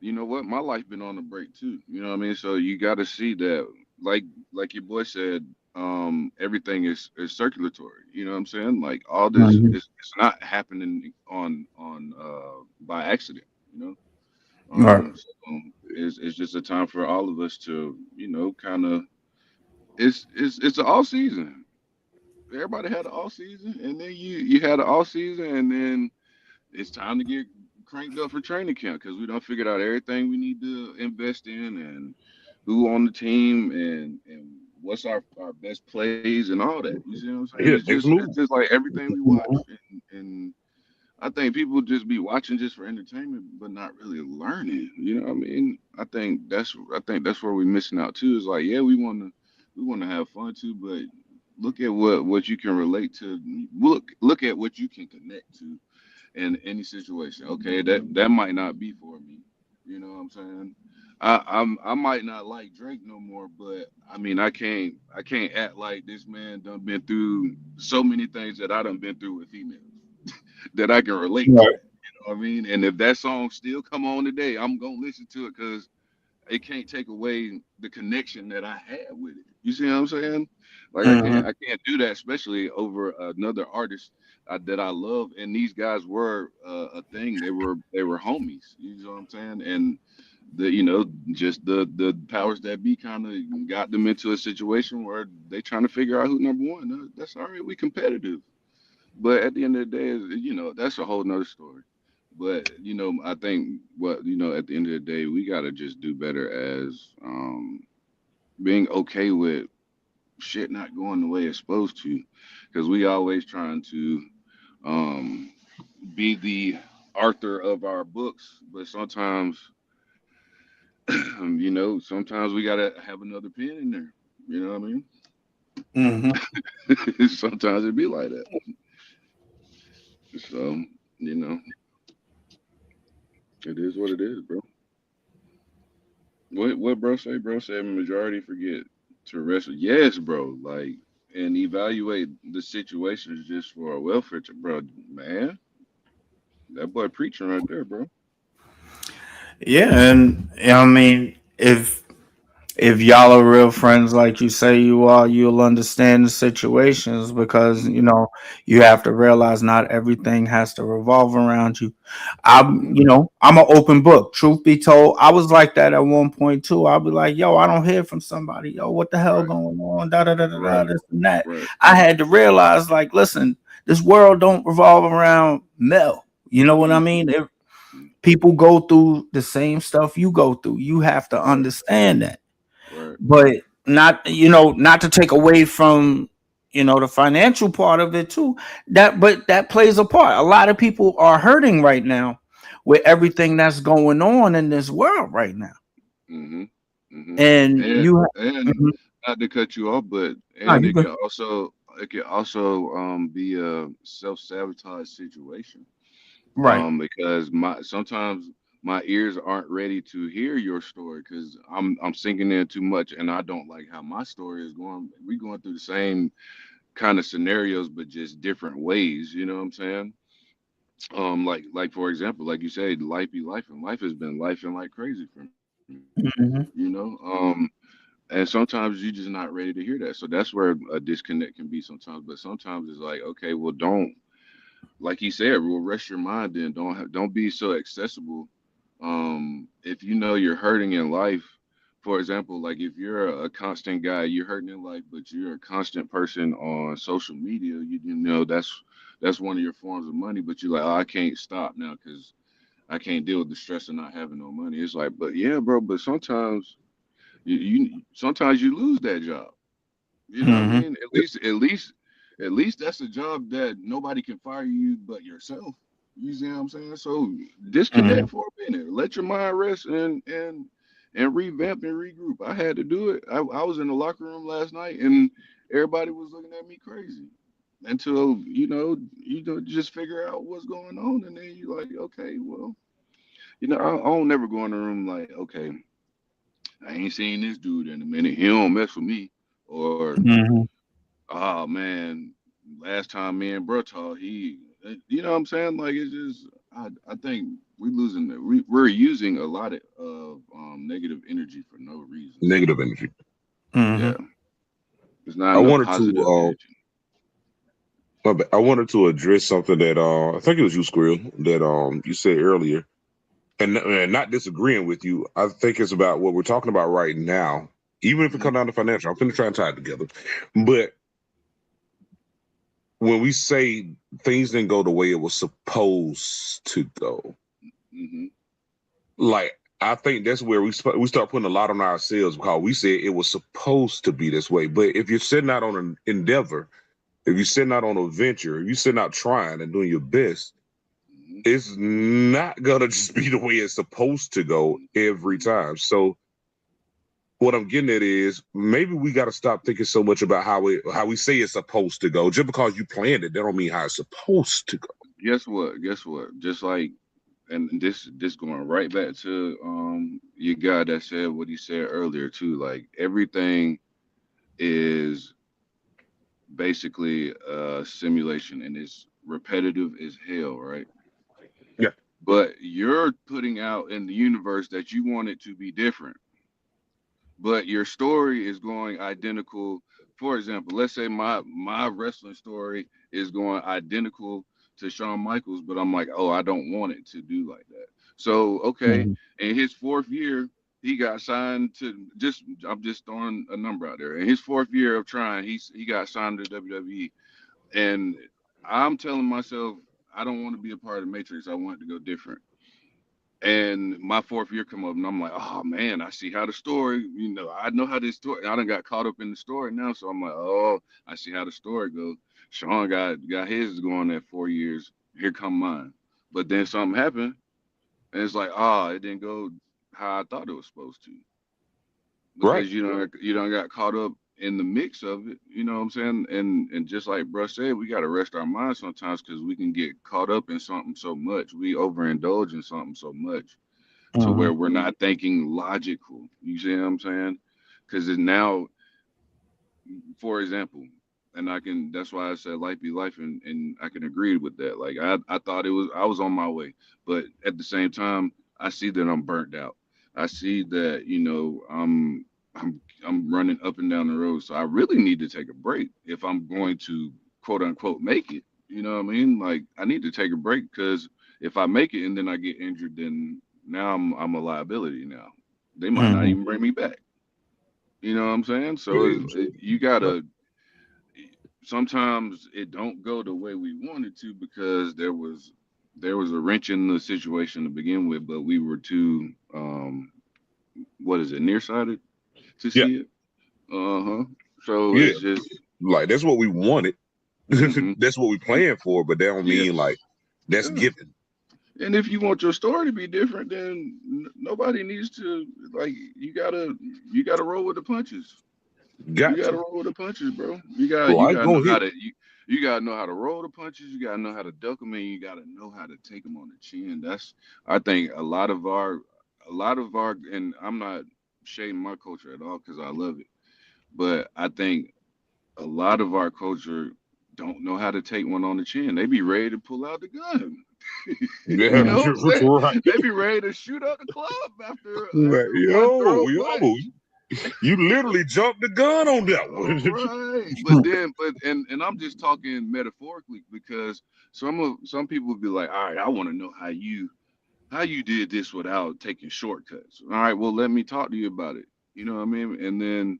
[SPEAKER 3] you know what, my life been on a break too. You know what I mean? So you got to see that, like like your boy said, everything is circulatory. You know what I'm saying? Like all this
[SPEAKER 2] Mhm.
[SPEAKER 3] is it's not happening on by accident. You know,
[SPEAKER 2] Right.
[SPEAKER 3] so it's just a time for all of us to kind of it's an all season. Everybody had an all season, and then you had an all season, and then it's time to get cranked up for training camp because we done figured out everything we need to invest in and who on the team and what's our best plays and all that. You see what I'm saying?
[SPEAKER 1] Yeah, next
[SPEAKER 3] It's
[SPEAKER 1] move.
[SPEAKER 3] just like everything we watch, and I think people just be watching just for entertainment, but not really learning. You know what I mean? I think that's where we're missing out too. Is like, yeah, we wanna have fun too, but look at what you can relate to. Look at what you can connect to in any situation. Okay, that might not be for me. You know what I'm saying? I might not like Drake no more, but I mean I can't act like this man done been through so many things that I done been through with females that I can relate to. You
[SPEAKER 2] Right.
[SPEAKER 3] know what I mean? And if that song still come on today, I'm gonna listen to it because it can't take away the connection that I had with it. You see what I'm saying? Like I can't
[SPEAKER 2] Mhm.
[SPEAKER 3] I can't do that, especially over another artist that I love. And these guys were a thing. They were homies. You know what I'm saying? And just the powers that be kind of got them into a situation where they trying to figure out who number one. That's all right. We competitive. But at the end of the day, that's a whole nother story. But I think at the end of the day, we gotta just do better as being okay with shit not going the way it's supposed to, because we always trying to um, be the Arthur of our books, but sometimes, sometimes we gotta have another pen in there. You know what I
[SPEAKER 2] Mhm.
[SPEAKER 3] mean? Sometimes it be like that. So you know, it is what it is, bro. What bro say? Bro said majority forget to wrestle. Yes, bro. Like and evaluate the situations just for a welfare check, bro. Man, that boy preaching right there, bro.
[SPEAKER 2] Yeah, and I mean, if y'all are real friends like you say you are, you'll understand the situations because
[SPEAKER 3] Mm-hmm.
[SPEAKER 2] you have to realize not everything has to revolve around you. I'm
[SPEAKER 3] Mm-hmm.
[SPEAKER 2] you know I'm an open book. Truth be told, I was like that at one point too. I'll be like, yo, I don't hear from somebody. Yo, what the hell
[SPEAKER 3] Right.
[SPEAKER 2] going on? Da da da da da.
[SPEAKER 3] Right.
[SPEAKER 2] This and that.
[SPEAKER 3] Right.
[SPEAKER 2] I had to realize, like, listen, this world don't revolve around Mel. You know what I
[SPEAKER 3] Mm-hmm.
[SPEAKER 2] mean? People go through the same stuff you go through. You have to
[SPEAKER 3] Right.
[SPEAKER 2] understand that,
[SPEAKER 3] Right.
[SPEAKER 2] but not to take away from the financial part of it too. But that plays a part. A lot of people are hurting right now with everything that's going on in this world right now,
[SPEAKER 3] Mm-hmm. Mm-hmm.
[SPEAKER 2] and
[SPEAKER 3] And
[SPEAKER 2] you
[SPEAKER 3] and
[SPEAKER 2] Mhm.
[SPEAKER 3] not to cut you off, but
[SPEAKER 2] No,
[SPEAKER 3] and
[SPEAKER 2] you good.
[SPEAKER 3] it can also be a self sabotage situation.
[SPEAKER 2] Right.
[SPEAKER 3] Because my sometimes my ears aren't ready to hear your story because I'm sinking in too much and I don't like how my story is going. We going through the same kind of scenarios, but just different ways. You know what I'm saying? Like for example, like you said, life be life, and life has been life and like crazy for me.
[SPEAKER 2] Mhm.
[SPEAKER 3] And sometimes you're just not ready to hear that. So that's where a disconnect can be sometimes. But sometimes it's like, okay, well, don't like he said, well, rest your mind and don't be so accessible. If you know you're hurting in life, for example, like if you're a constant guy, you're hurting in life, but you're a constant person on social media, that's one of your forms of money. But you're like, oh, I can't stop now because I can't deal with the stress of not having no money. It's like, but yeah, bro, but sometimes you sometimes you lose that job. You know what I
[SPEAKER 2] Mm-hmm.
[SPEAKER 3] mean? At least that's a job that nobody can fire you but yourself. You see what I'm saying? So
[SPEAKER 2] Mm-hmm.
[SPEAKER 3] disconnect for a minute. Let your mind rest and revamp and regroup. I had to do it. I was in the locker room last night and everybody was looking at me crazy until just figure out what's going on, and then you like, okay, well, I don't never go in the room like, okay, I ain't seen this dude in a minute. He don't mess with me, or
[SPEAKER 2] Mm-hmm.
[SPEAKER 3] oh man, last time me and bro talked, you know what I'm saying? Like it's just, I think we're using a lot of negative energy for no reason. So
[SPEAKER 1] Negative energy.
[SPEAKER 3] yeah,
[SPEAKER 2] Mm-hmm.
[SPEAKER 3] there's not
[SPEAKER 1] I
[SPEAKER 3] enough
[SPEAKER 1] wanted
[SPEAKER 3] positive
[SPEAKER 1] to
[SPEAKER 3] energy.
[SPEAKER 1] I wanted to address something that I think it was you, Squirrel, that you said earlier, and not disagreeing with you. I think it's about what we're talking about right now. Even if it
[SPEAKER 3] Mhm.
[SPEAKER 1] comes down to financial, I'm finna try and tie it together. But when we say things didn't go the way it was supposed to go,
[SPEAKER 3] Mhm.
[SPEAKER 1] like I think that's where we start putting a lot on ourselves because we said it was supposed to be this way. But if you're setting out on an endeavor, if you're setting out on a venture, if you're setting out trying and doing your best,
[SPEAKER 3] Mhm.
[SPEAKER 1] it's not gonna just be the way it's supposed to go every
[SPEAKER 3] Mhm.
[SPEAKER 1] time. So what I'm getting at is maybe we got to stop thinking so much about how we say it's supposed to go. Just because you planned it, that don't mean how it's supposed to go.
[SPEAKER 3] Guess what? Guess what? Just like, and this going right back to your guy that said what he said earlier too. Like everything is basically a simulation and it's repetitive as hell, right?
[SPEAKER 1] Yeah,
[SPEAKER 3] But you're putting out in the universe that you want it to be different, but your story is going identical. For example, let's say my wrestling story is going identical to Shawn Michaels, but I'm like, oh, I don't want it to do like that. So okay,
[SPEAKER 2] Mm-hmm.
[SPEAKER 3] in his fourth year, he got signed to just I'm just throwing a number out there. In his fourth year of trying, he got signed to WWE, and I'm telling myself I don't want to be a part of the Matrix. I want it to go different. And my fourth year come up, and I'm like, oh man, I see how the story, I know how this story. I done got caught up in the story now, so I'm like, oh, I see how the story goes. Sean got his going at 4 years. Here come mine. But then something happened, and it's like, oh, it didn't go how I thought it was supposed to,
[SPEAKER 1] right,
[SPEAKER 3] because you don't got caught up in the mix of it. You know what I'm saying? And just like Bruce said, we got to rest our minds sometimes because we can get caught up in something so much. We overindulge in something so much to
[SPEAKER 2] Mm-hmm.
[SPEAKER 3] where we're not thinking logical. You see what I'm saying? Because now, for example, and I can that's why I said life be life, and I can agree with that. Like I thought I was on my way, but at the same time, I see that I'm burnt out. I see that, I'm running up and down the road. So I really need to take a break if I'm going to quote unquote make it. You know what I mean? Like I need to take a break because if I make it and then I get injured, then now I'm a liability now. They might not
[SPEAKER 2] Mm-hmm.
[SPEAKER 3] even bring me back. You know what I'm saying? So
[SPEAKER 1] yeah,
[SPEAKER 3] you gotta. Sometimes it don't go the way we wanted to because there was a wrench in the situation to begin with, but we were too what is it, nearsighted to
[SPEAKER 1] yeah,
[SPEAKER 3] see it. Uh-huh. So
[SPEAKER 1] yeah.
[SPEAKER 3] it's just
[SPEAKER 1] Like that's what we wanted.
[SPEAKER 3] hmm
[SPEAKER 1] That's what we planned for. But that don't mean like
[SPEAKER 3] yes.
[SPEAKER 1] that's
[SPEAKER 3] Yeah.
[SPEAKER 1] given.
[SPEAKER 3] And if you want your story to be different, then nobody needs to like you gotta roll with the punches. You
[SPEAKER 1] Got
[SPEAKER 3] gotta
[SPEAKER 1] to.
[SPEAKER 3] roll with the punches, bro. You
[SPEAKER 1] Life
[SPEAKER 3] gotta know
[SPEAKER 1] gonna
[SPEAKER 3] how
[SPEAKER 1] hit.
[SPEAKER 3] to you gotta know how to roll the punches. You gotta know how to duck them, and you gotta know how to take them on the chin. That's I think a lot of our, and I'm not shading my culture at all because I love it, but I think a lot of our culture don't know how to take one on the chin. They be ready to pull out the gun. You
[SPEAKER 1] Yeah,
[SPEAKER 3] know what I'm saying?
[SPEAKER 1] right.
[SPEAKER 3] They be ready to shoot up the club
[SPEAKER 1] Like,
[SPEAKER 3] after one
[SPEAKER 1] yo,
[SPEAKER 3] throw
[SPEAKER 1] yo,
[SPEAKER 3] punch.
[SPEAKER 1] you literally jumped the gun on that
[SPEAKER 3] All
[SPEAKER 1] one.
[SPEAKER 3] right, but then, and I'm just talking metaphorically because some people would be like, all right, I want to know how you did this without taking shortcuts. All right, well, let me talk to you about it. You know what I mean? And then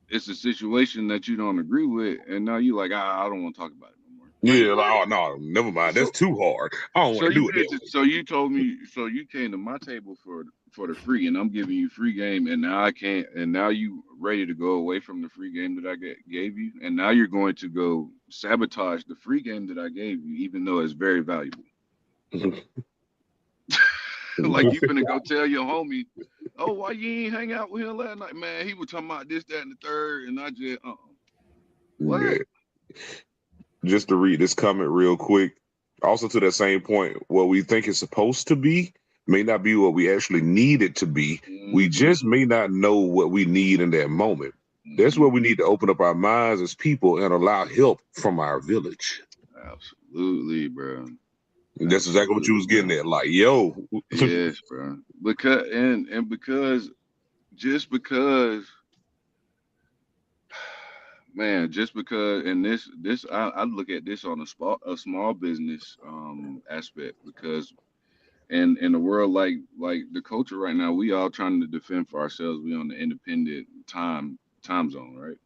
[SPEAKER 3] it's a situation that you don't agree with, and now you like, I don't want to talk about it no more. Like
[SPEAKER 1] Yeah, like,
[SPEAKER 3] what?
[SPEAKER 1] oh no, never mind. That's
[SPEAKER 3] So
[SPEAKER 1] too hard. I don't want
[SPEAKER 3] so
[SPEAKER 1] to
[SPEAKER 3] you
[SPEAKER 1] do it
[SPEAKER 3] went
[SPEAKER 1] that
[SPEAKER 3] to
[SPEAKER 1] way.
[SPEAKER 3] so you told me so you came to my table for the free, and I'm giving you free game, and now I can't, and now you ready to go away from the free game that gave you, and now you're going to go sabotage the free game that I gave you, even though it's very valuable. Like you finna go tell your homie, oh, why you ain't hang out with him last night, man? He was talking about this, that, and the third, and I just, what?
[SPEAKER 1] Yeah. Just to read this comment real quick. Also, to that same point, what we think it's supposed to be may not be what we actually need it to be. We just may not know what we need in that moment. That's where we need to open up our minds as people and allow help from our village.
[SPEAKER 3] Absolutely, bro.
[SPEAKER 1] That's exactly what you was getting at. Like, yo.
[SPEAKER 3] Yes, bro. Because and because just because, man, just because, and this I look at this on a small business aspect, because in the world, like the culture right now, we all trying to defend for ourselves. We on the independent time zone, right?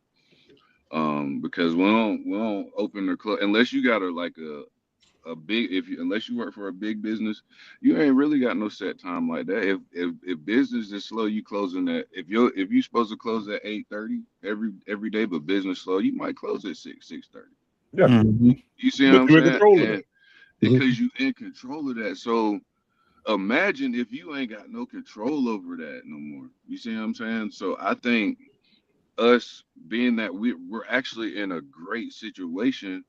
[SPEAKER 3] Because we don't open or close unless you got a big, unless you work for a big business, you ain't really got no set time like that. If business is slow, you closing at, if you supposed to close at 8:30 every day, but business slow, you might close at 6:30.
[SPEAKER 1] Yeah.
[SPEAKER 2] Mm-hmm.
[SPEAKER 3] You see what
[SPEAKER 1] But
[SPEAKER 3] I'm
[SPEAKER 1] you're in
[SPEAKER 3] saying?
[SPEAKER 1] control of
[SPEAKER 3] And
[SPEAKER 1] that.
[SPEAKER 3] because you in control of that. So imagine if you ain't got no control over that no more. You see what I'm saying? So I think us being that we're actually in a great situation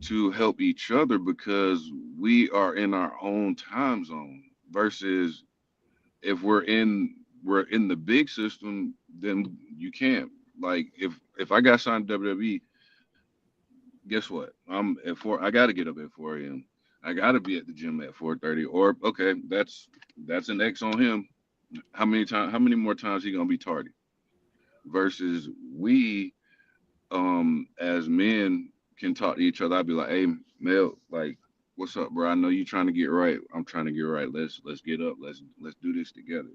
[SPEAKER 3] to help each other, because we are in our own time zone, versus if we're in the big system, then you can't. Like if I got signed to WWE, guess what? I gotta get up at 4 a.m. I gotta be at the gym at 4:30. Or okay, that's an X on him. How many more times he gonna be tardy? Versus we, as men, can talk to each other. I'd be like, hey, Mel, like, what's up, bro? I know you trying to get right. I'm trying to get right. Let's get up. Let's do this together.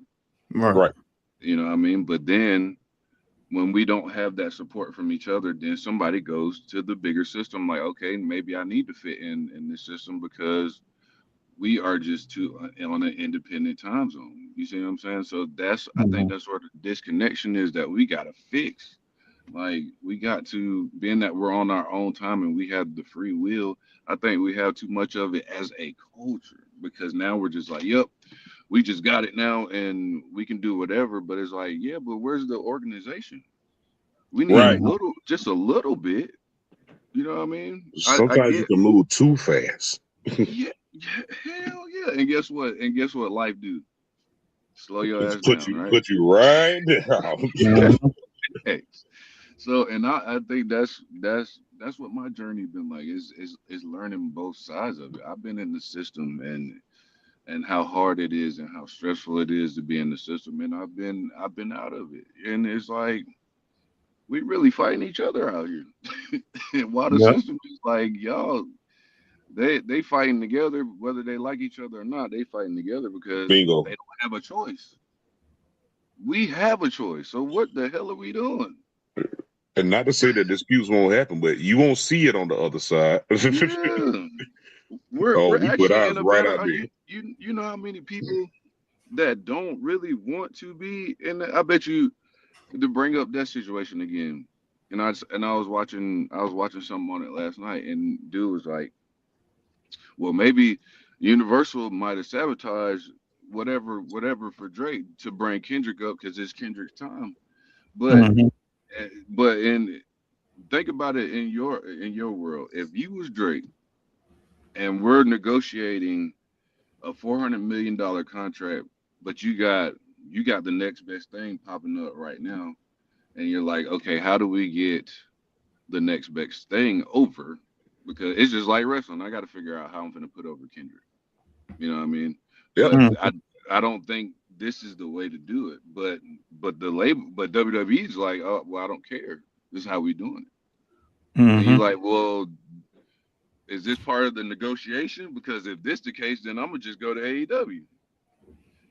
[SPEAKER 2] Right.
[SPEAKER 1] Right.
[SPEAKER 3] You know what I mean? But then when we don't have that support from each other, then somebody goes to the bigger system. Like, okay, maybe I need to fit in this system, because we are just too on an independent time zone. You see what I'm saying? So I think
[SPEAKER 2] Mhm.
[SPEAKER 3] that's where the disconnection is, that we gotta fix. Like we got to, being that we're on our own time and we have the free will. I think we have too much of it as a culture, because now we're just like, yep, we just got it now and we can do whatever. But it's like, yeah, but where's the organization? We need a
[SPEAKER 1] Right.
[SPEAKER 2] Mhm.
[SPEAKER 3] little, just a little bit. You know what I mean? I
[SPEAKER 1] Sometimes you
[SPEAKER 3] get,
[SPEAKER 1] can move too fast.
[SPEAKER 3] yeah, yeah, hell yeah. And guess what? And guess what? Life do slow your ass
[SPEAKER 1] Just put
[SPEAKER 3] down,
[SPEAKER 1] you
[SPEAKER 3] right?
[SPEAKER 1] put you right down.
[SPEAKER 2] Mhm.
[SPEAKER 3] X. So, and I think that's what my journey been like, is learning both sides of it. I've been in the system, and how hard it is and how stressful it is to be in the system, and I've been out of it, and it's like we really fighting each other out here. And while the
[SPEAKER 2] Yep.
[SPEAKER 3] system is like, y'all, they fighting together, whether they like each other or not, they fighting together because
[SPEAKER 1] Bingo.
[SPEAKER 3] they don't have a choice. We have a choice. So what the hell are we doing?
[SPEAKER 1] And not to say that disputes won't happen, but you won't see it on the other side.
[SPEAKER 3] Yeah. We're
[SPEAKER 1] Oh,
[SPEAKER 3] we're
[SPEAKER 1] we put
[SPEAKER 3] actually
[SPEAKER 1] ours
[SPEAKER 3] in a
[SPEAKER 1] right
[SPEAKER 3] better,
[SPEAKER 1] out there.
[SPEAKER 3] you know how many people that don't really want to be in I bet you, to bring up that situation again. And I was watching something on it last night, and dude was like, well, maybe Universal might have sabotaged whatever for Drake to bring Kendrick up, because it's Kendrick's time. But
[SPEAKER 2] Mhm.
[SPEAKER 3] but in think about it, in your world. If you was Drake and we're negotiating a $400 million contract, but you got the next best thing popping up right now, and you're like, okay, how do we get the next best thing over? Because it's just like wrestling. I got to figure out how I'm going to put over Kendrick. You know what I mean?
[SPEAKER 1] Yep.
[SPEAKER 3] But
[SPEAKER 2] Mhm.
[SPEAKER 3] I don't think this is the way to do it. But the label, but WWE's like, oh well, I don't care. This is how we doing it. And you're
[SPEAKER 2] Mhm.
[SPEAKER 3] like, well, is this part of the negotiation? Because if this the case, then I'm gonna just go to AEW.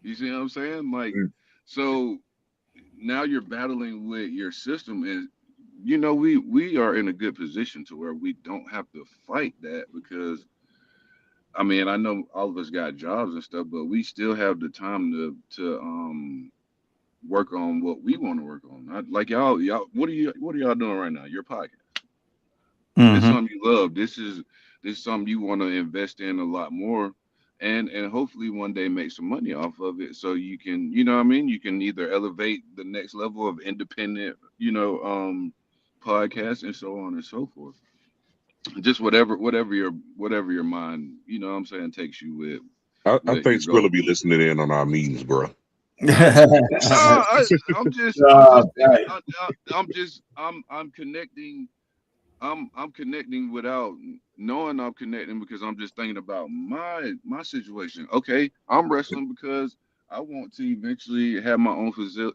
[SPEAKER 3] You see what I'm saying? Like, so now you're battling with your system, and we are in a good position to where we don't have to fight that, because I mean, I know all of us got jobs and stuff, but we still have the time to work on what we want to work on. Like y'all, what are y'all doing right now? Your podcast. This is
[SPEAKER 2] Mm-hmm.
[SPEAKER 3] something you love. This is something you want to invest in a lot more, and hopefully one day make some money off of it. So you can, you know what I mean. You can either elevate the next level of independent, podcasts and so on and so forth. Just whatever your mind, you know what I'm saying, takes you
[SPEAKER 1] I
[SPEAKER 3] with your
[SPEAKER 1] think Skrilla
[SPEAKER 3] goals.
[SPEAKER 1] be listening in on our meetings, bro.
[SPEAKER 3] No,
[SPEAKER 2] Oh, right.
[SPEAKER 3] I'm connecting. I'm connecting without knowing I'm connecting because I'm just thinking about my situation. Okay, I'm wrestling because I want to eventually have my own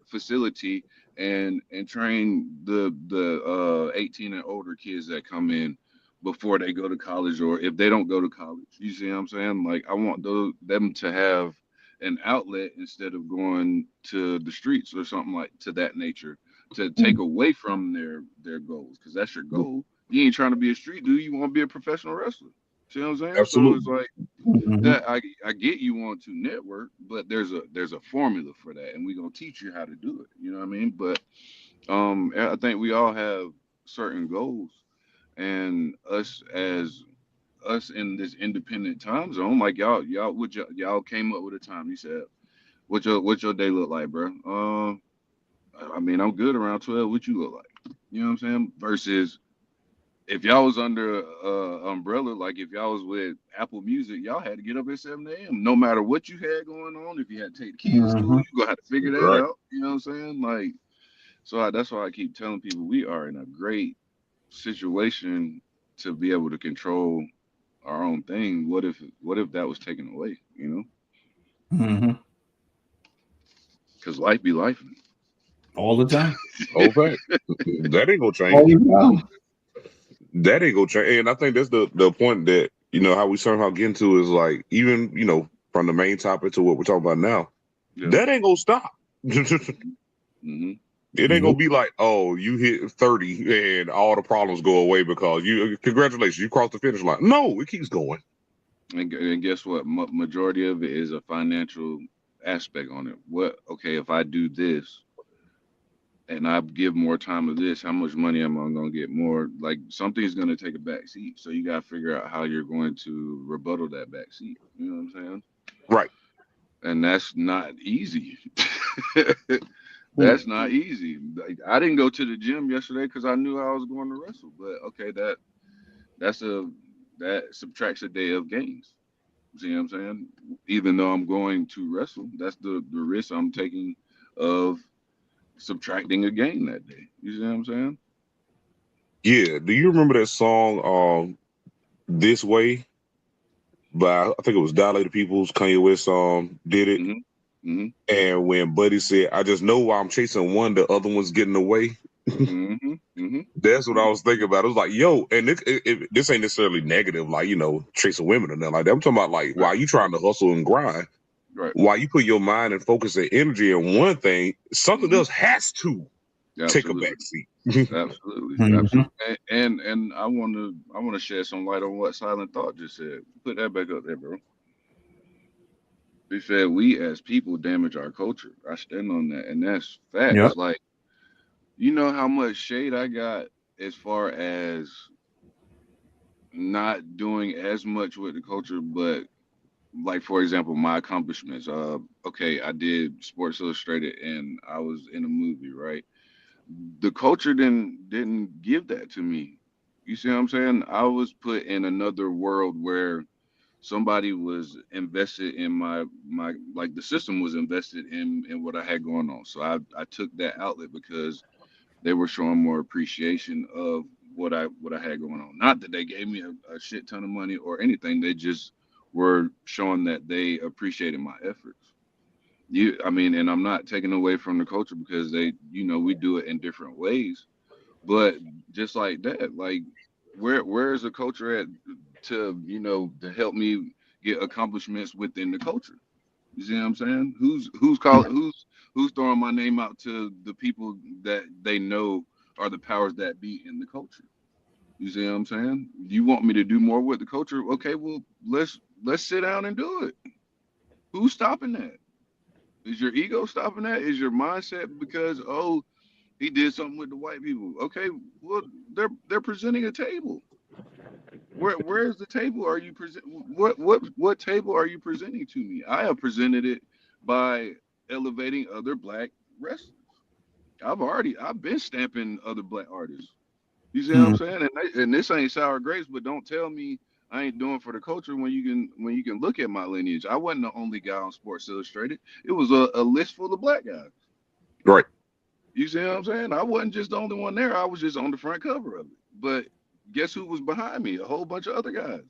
[SPEAKER 3] facility and train the 18 and older kids that come in before they go to college or if they don't go to college. You see what I'm saying? Like I want them to have an outlet instead of going to the streets or something like to that nature to take away from their goals because that's your goal. You ain't trying to be a street dude. You want to be a professional wrestler. See what I'm saying? So it's
[SPEAKER 1] Absolutely.
[SPEAKER 3] like
[SPEAKER 2] Mhm.
[SPEAKER 3] that. I get you want to network, but there's a formula for that, and we're gonna teach you how to do it. You know what I mean? But I think we all have certain goals, and us in this independent time zone, like y'all came up with a time. You said, what your day look like, bro? I mean, I'm good around 12. What you look like? You know what I'm saying? Versus if y'all was under umbrella, like if y'all was with Apple Music, y'all had to get up at 7 a.m. No matter what you had going on. If you had to take the kids to school,
[SPEAKER 2] Mhm.
[SPEAKER 3] you gonna have to figure that
[SPEAKER 1] Right.
[SPEAKER 3] out. You know what I'm saying? Like, so that's why I keep telling people we are in a great situation to be able to control our own thing. What if that was taken away? You know,
[SPEAKER 2] Mhm.
[SPEAKER 3] because life be life.
[SPEAKER 2] All the time.
[SPEAKER 1] Whole fact. That ain't gonna
[SPEAKER 2] All
[SPEAKER 1] change.
[SPEAKER 2] the time.
[SPEAKER 1] That ain't gonna change. And I think that's the point that, how we somehow get into is like, even, from the main topic to what we're talking about now,
[SPEAKER 3] Yeah.
[SPEAKER 1] that ain't gonna stop. It
[SPEAKER 3] Hmm.
[SPEAKER 1] ain't gonna
[SPEAKER 2] Nope.
[SPEAKER 1] be like, oh, you hit 30 and all the problems go away because congratulations, you crossed the finish line. No, it keeps going.
[SPEAKER 3] And guess what? Majority of it is a financial aspect on it. Okay, if I do this and I give more time to this, how much money am I going to get more? Like something's going to take a back seat. So you got to figure out how you're going to rebuttal that back seat. You know what I'm saying?
[SPEAKER 1] Right.
[SPEAKER 3] And that's not easy.
[SPEAKER 2] Mm.
[SPEAKER 3] That's not easy. Like, I didn't go to the gym yesterday because I knew I was going to wrestle. But okay, that's a that subtracts a day of gains. See what I'm saying? Even though I'm going to wrestle, that's the risk I'm taking of subtracting a gain that day. You see what I'm saying?
[SPEAKER 1] Yeah. Do you remember that song, This Way? By, I think it was Dilated Peoples, Kanye West did it.
[SPEAKER 3] Hmm. Hmm.
[SPEAKER 1] And when Buddy said, I just know why I'm chasing one, the other one's getting away.
[SPEAKER 3] Hmm. Hmm.
[SPEAKER 1] That's what I was thinking about. It was like, yo, and this ain't necessarily negative, like, chasing women or nothing like that. I'm talking about like,
[SPEAKER 3] Right.
[SPEAKER 1] while you trying to hustle and grind,
[SPEAKER 3] Right.
[SPEAKER 1] while you put your mind and focus and energy in one thing, something
[SPEAKER 3] Hmm.
[SPEAKER 1] else has to take a back
[SPEAKER 3] Absolutely.
[SPEAKER 1] seat.
[SPEAKER 3] Absolutely.
[SPEAKER 2] Mhm.
[SPEAKER 3] Absolutely. And I want to shed some light on what Silent Thought just said. Put that back up there, bro. He said we as people damage our culture. I stand on that, and that's
[SPEAKER 2] Yep.
[SPEAKER 3] facts. Like you know how much shade I got as far as not doing as much with the culture, but like for example, my accomplishments. Okay, I did Sports Illustrated and I was in a movie, right? The culture didn't give that to me. You see what I'm saying? I was put in another world where somebody was invested in my like the system was invested in what I had going on. So I took that outlet because they were showing more appreciation of what I had going on. Not that they gave me a shit ton of money or anything. They just were showing that they appreciated my efforts. I mean, and I'm not taking away from the culture because we do it in different ways. But just like that, like where is the culture at to help me get accomplishments within the culture? You see what I'm saying? Who's throwing my name out to the people that they know are the powers that be in the culture? You see what I'm saying? You want me to do more with the culture? Okay, well let's sit down and do it. Who's stopping that? Is your ego stopping that? Is your mindset because oh he did something with the white people? Okay, well they're presenting a table. Where's the table? Are you present? What table are you presenting to me? I have presented it by elevating other black wrestlers. I've been stamping other black artists. You see what I'm
[SPEAKER 2] Mm.
[SPEAKER 3] saying? And this ain't sour grapes, but don't tell me I ain't doing for the culture when you can look at my lineage. I wasn't the only guy on Sports Illustrated. It was a list full of black guys.
[SPEAKER 1] Right.
[SPEAKER 3] You see what I'm saying? I wasn't just the only one there. I was just on the front cover of it. But guess who was behind me? A whole bunch of other guys.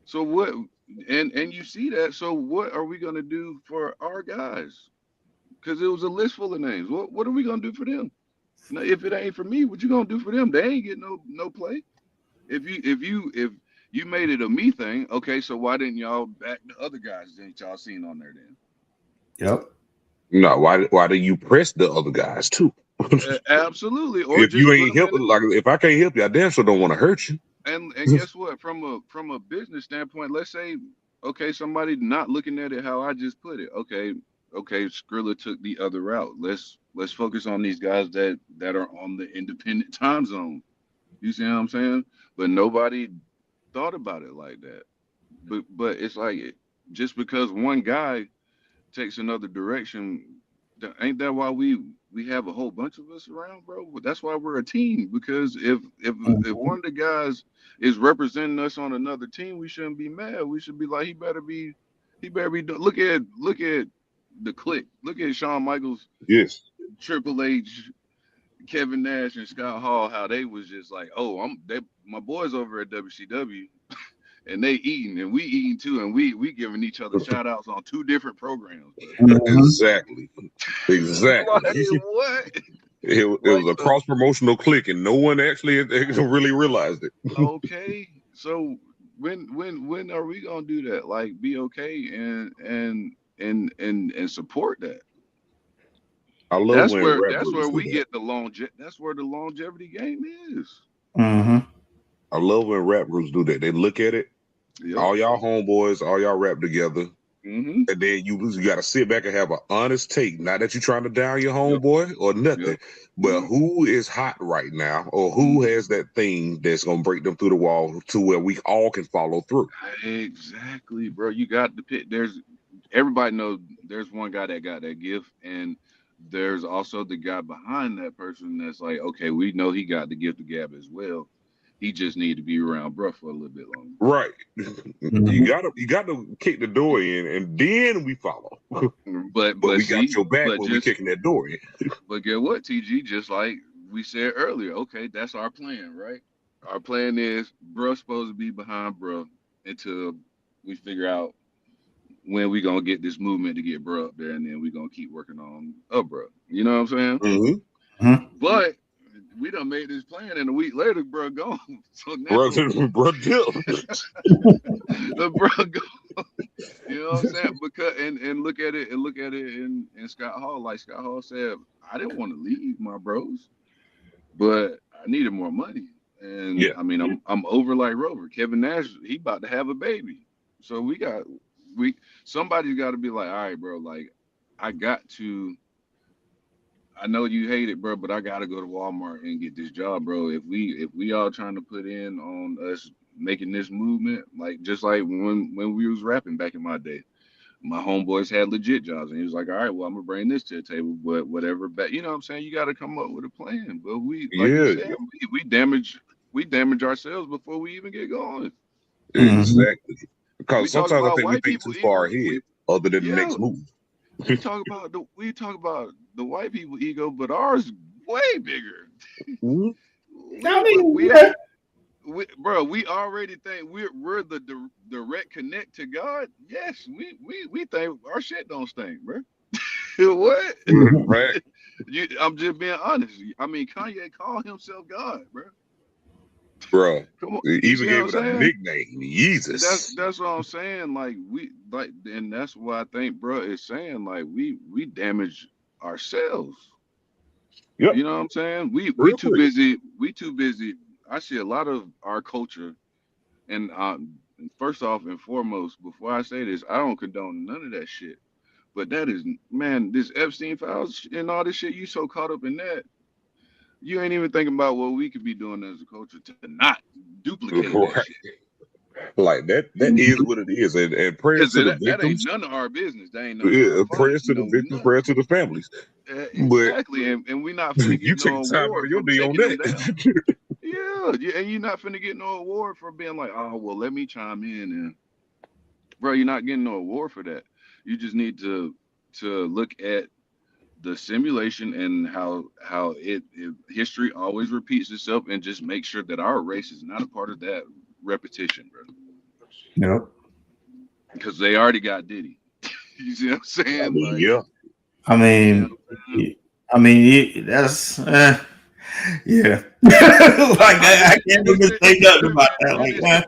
[SPEAKER 3] So what? And you see that. So what are we gonna do for our guys? Because it was a list full of names. What are we gonna do for them? Now, if it ain't for me, what you gonna do for them? They ain't getting no play. If you made it a me thing, okay. So why didn't y'all back the other guys that y'all seen on there then?
[SPEAKER 2] Yep.
[SPEAKER 1] No, why do you press the other guys too?
[SPEAKER 3] Absolutely, or
[SPEAKER 1] If you
[SPEAKER 3] just put
[SPEAKER 1] ain't
[SPEAKER 3] them
[SPEAKER 1] help,
[SPEAKER 3] in.
[SPEAKER 1] like if I can't help you, I damn sure don't want to hurt you.
[SPEAKER 3] And guess what? From a business standpoint, let's say, okay, somebody not looking at it how I just put it. Okay, Skrilla took the other route. Let's focus on these guys that are on the independent time zone. You see what I'm saying? But nobody thought about it like that. But it's like just because one guy takes another direction, ain't that why we have a whole bunch of us around, bro? That's why we're a team. Because if one
[SPEAKER 2] Mhm.
[SPEAKER 3] of the guys is representing us on another team, we shouldn't be mad. We should be like, he better be. Look at the click. Look at Shawn Michaels,
[SPEAKER 1] Yes.
[SPEAKER 3] Triple H, Kevin Nash, and Scott Hall. How they was just like, oh, my boys over at WCW. And they eating and we eating too, and we giving each other shout outs on two different programs, bro.
[SPEAKER 2] Mhm.
[SPEAKER 1] Exactly. Exactly.
[SPEAKER 3] Like what?
[SPEAKER 1] It
[SPEAKER 3] Like
[SPEAKER 1] was a
[SPEAKER 3] so
[SPEAKER 1] cross promotional click, and no one actually really realized it.
[SPEAKER 3] okay. So when are we gonna do that? Like be okay and support that.
[SPEAKER 1] I love
[SPEAKER 3] That's
[SPEAKER 1] when
[SPEAKER 3] where
[SPEAKER 1] rap
[SPEAKER 3] that's
[SPEAKER 1] groups
[SPEAKER 3] where
[SPEAKER 1] do
[SPEAKER 3] we
[SPEAKER 1] that.
[SPEAKER 3] get the that's where the longevity game is.
[SPEAKER 2] Mhm.
[SPEAKER 1] I love when rap groups do that. They look at it,
[SPEAKER 3] Yep.
[SPEAKER 1] all y'all homeboys, all y'all rap together,
[SPEAKER 3] Mm-hmm.
[SPEAKER 1] and then you got to sit back and have an honest take. Not that you're trying to down your
[SPEAKER 3] Yep.
[SPEAKER 1] homeboy or
[SPEAKER 3] Yep.
[SPEAKER 1] nothing, but
[SPEAKER 3] Yep.
[SPEAKER 1] who is hot right now, or who
[SPEAKER 3] Mm-hmm.
[SPEAKER 1] has that thing that's gonna break them through the wall to where we all can follow through.
[SPEAKER 3] Exactly, bro. You got the pit. There's everybody knows there's one guy that got that gift, and there's also the guy behind that person that's like, okay, we know he got the gift of gab as well. He just need to be around bruh for a little bit longer.
[SPEAKER 1] Right. You
[SPEAKER 2] Mhm.
[SPEAKER 1] gotta kick the door in, and then we follow.
[SPEAKER 3] But
[SPEAKER 1] But
[SPEAKER 3] but
[SPEAKER 1] we got
[SPEAKER 3] see,
[SPEAKER 1] your back
[SPEAKER 3] but
[SPEAKER 1] when we
[SPEAKER 3] just
[SPEAKER 1] kicking that door in.
[SPEAKER 3] but get what, TG? Just like we said earlier, okay, that's our plan, right? Our plan is bruh supposed to be behind bruh until we figure out when we gonna get this movement to get bruh up there, and then we gonna keep working on up bruh. You know what I'm saying?
[SPEAKER 1] Mm-hmm.
[SPEAKER 2] Mhm.
[SPEAKER 3] But we done made this plan, and a week later, bruh gone. So now
[SPEAKER 1] Brother, bro, Dip.
[SPEAKER 3] the bruh gone. You know what I'm saying? Because and look at it in Scott Hall. Like Scott Hall said, I didn't want to leave my bros, but I needed more money. And
[SPEAKER 1] Yeah,
[SPEAKER 3] I mean, I'm over like Rover. Kevin Nash, he about to have a baby. So we somebody's got to be like, all right, bro. Like I got to. I know you hate it, bro, but I gotta go to Walmart and get this job, bro. If we all trying to put in on us making this movement, like just like when we was rapping back in my day, my homeboys had legit jobs, and he was like, all right, well, I'm gonna bring this to the table, but whatever. But you know what I'm saying? You got to come up with a plan. But we, like you
[SPEAKER 1] yeah,
[SPEAKER 3] said, we damage ourselves before we even get going.
[SPEAKER 2] Mhm.
[SPEAKER 1] exactly.
[SPEAKER 3] We
[SPEAKER 1] Because
[SPEAKER 3] talk
[SPEAKER 1] sometimes I
[SPEAKER 3] about
[SPEAKER 1] think we
[SPEAKER 3] white
[SPEAKER 1] think
[SPEAKER 3] people
[SPEAKER 1] too far
[SPEAKER 3] ego.
[SPEAKER 1] ahead,
[SPEAKER 3] We
[SPEAKER 1] other than the
[SPEAKER 3] yeah,
[SPEAKER 1] next move.
[SPEAKER 3] we talk about the white people ego, but ours way bigger.
[SPEAKER 1] Mhm.
[SPEAKER 2] I
[SPEAKER 3] We
[SPEAKER 2] mean,
[SPEAKER 3] we
[SPEAKER 2] yeah.
[SPEAKER 3] bro, we already think we're the direct connect to God. Yes, we think our shit don't stink, bro. What?
[SPEAKER 2] Mhm.
[SPEAKER 1] Right,
[SPEAKER 3] I'm just being honest. I mean, Kanye called himself God, bro.
[SPEAKER 1] bro.
[SPEAKER 3] Come on,
[SPEAKER 1] He
[SPEAKER 3] you
[SPEAKER 1] even
[SPEAKER 3] see what
[SPEAKER 1] gave
[SPEAKER 3] I'm
[SPEAKER 1] it a
[SPEAKER 3] saying?
[SPEAKER 1] nickname,
[SPEAKER 3] That's
[SPEAKER 1] Jesus.
[SPEAKER 3] that's what I'm saying. Like and that's what I think, bro, is saying. Like we damage ourselves.
[SPEAKER 1] Yep,
[SPEAKER 3] You know what I'm saying? We
[SPEAKER 1] real
[SPEAKER 3] too
[SPEAKER 1] quick.
[SPEAKER 3] busy. We too busy. I see a lot of our culture, and first off and foremost, before I say this, I don't condone none of that shit. But that is, man, this Epstein files and all this shit. You so caught up in that, you ain't even thinking about what we could be doing as a culture to not duplicate that
[SPEAKER 1] Right.
[SPEAKER 3] shit.
[SPEAKER 1] Like that is what it is. And prayers
[SPEAKER 3] Because
[SPEAKER 1] to the
[SPEAKER 3] that ain't
[SPEAKER 1] victims.
[SPEAKER 3] none of our business. That ain't none of our
[SPEAKER 1] Yeah,
[SPEAKER 3] fault.
[SPEAKER 1] prayers to the victims,
[SPEAKER 3] None.
[SPEAKER 1] prayers to the families. But
[SPEAKER 3] Exactly. And we not finna
[SPEAKER 1] you
[SPEAKER 3] get no
[SPEAKER 1] take time out
[SPEAKER 3] award
[SPEAKER 1] of
[SPEAKER 3] for
[SPEAKER 1] your day on
[SPEAKER 3] taking them down.
[SPEAKER 1] that.
[SPEAKER 3] Yeah, and you're not finna get no award for being like, oh well, let me chime in and bro, you're not getting no award for that. You just need to look at the simulation and how it history always repeats itself and just make sure that our race is not a part of that repetition, bro.
[SPEAKER 2] Yep.
[SPEAKER 3] Because they already got Diddy. You see what I'm
[SPEAKER 1] I
[SPEAKER 3] saying?
[SPEAKER 1] mean,
[SPEAKER 3] Like,
[SPEAKER 1] yeah.
[SPEAKER 2] I
[SPEAKER 3] you see what
[SPEAKER 2] mean,
[SPEAKER 3] I'm saying?
[SPEAKER 2] that's yeah. Like I can't even
[SPEAKER 3] Listen,
[SPEAKER 2] say
[SPEAKER 3] it's
[SPEAKER 2] nothing about
[SPEAKER 3] different
[SPEAKER 2] that.
[SPEAKER 3] and
[SPEAKER 2] Like yeah,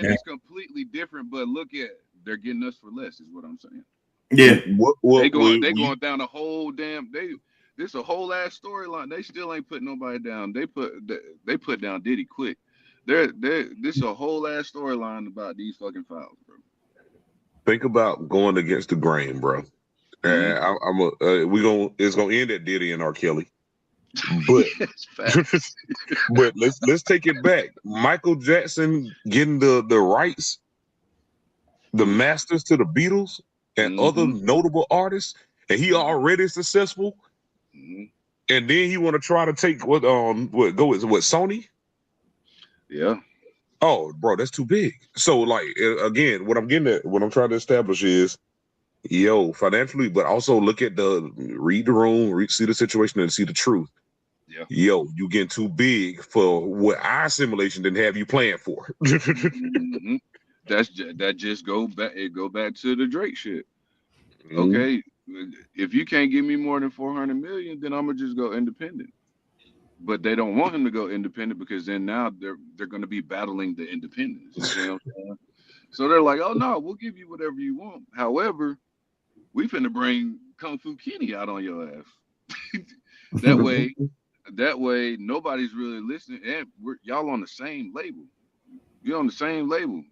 [SPEAKER 3] it's completely different. But look at they're getting us for less, is what I'm saying.
[SPEAKER 2] yeah.
[SPEAKER 3] They
[SPEAKER 1] We
[SPEAKER 3] going down the whole damn this a whole ass storyline. They still ain't put nobody down. They put down Diddy quick. They're this a whole ass storyline about these fucking files, bro.
[SPEAKER 1] think about going against the grain, bro.
[SPEAKER 3] Mm-hmm.
[SPEAKER 1] We gonna it's gonna end at Diddy and R. Kelly, but
[SPEAKER 3] Yes, facts.
[SPEAKER 1] but let's take it back. Michael Jackson getting the rights, the masters to the Beatles and other
[SPEAKER 3] Mm-hmm.
[SPEAKER 1] notable artists, and he already successful,
[SPEAKER 3] Mm-hmm.
[SPEAKER 1] and then he want to try to take what go with what Sony.
[SPEAKER 3] Yeah.
[SPEAKER 1] Oh, bro, that's too big. So, like, again, what I'm getting at, what I'm trying to establish is, yo, financially, but also look at read the room, see the situation, and see the truth.
[SPEAKER 3] Yeah.
[SPEAKER 1] Yo, you getting too big for what our simulation didn't have you planned for.
[SPEAKER 3] Mm-hmm. That just go back. It go back to the Drake shit.
[SPEAKER 1] Mhm.
[SPEAKER 3] Okay, if you can't give me more than 400 million, then I'm gonna just go independent. But they don't want him to go independent because then now they're going to be battling the independents. You see what I'm saying? So they're like, oh no, we'll give you whatever you want. However, we finna bring Kung Fu Kenny out on your ass. that way, that way nobody's really listening, and y'all on the same label. You're on the same label.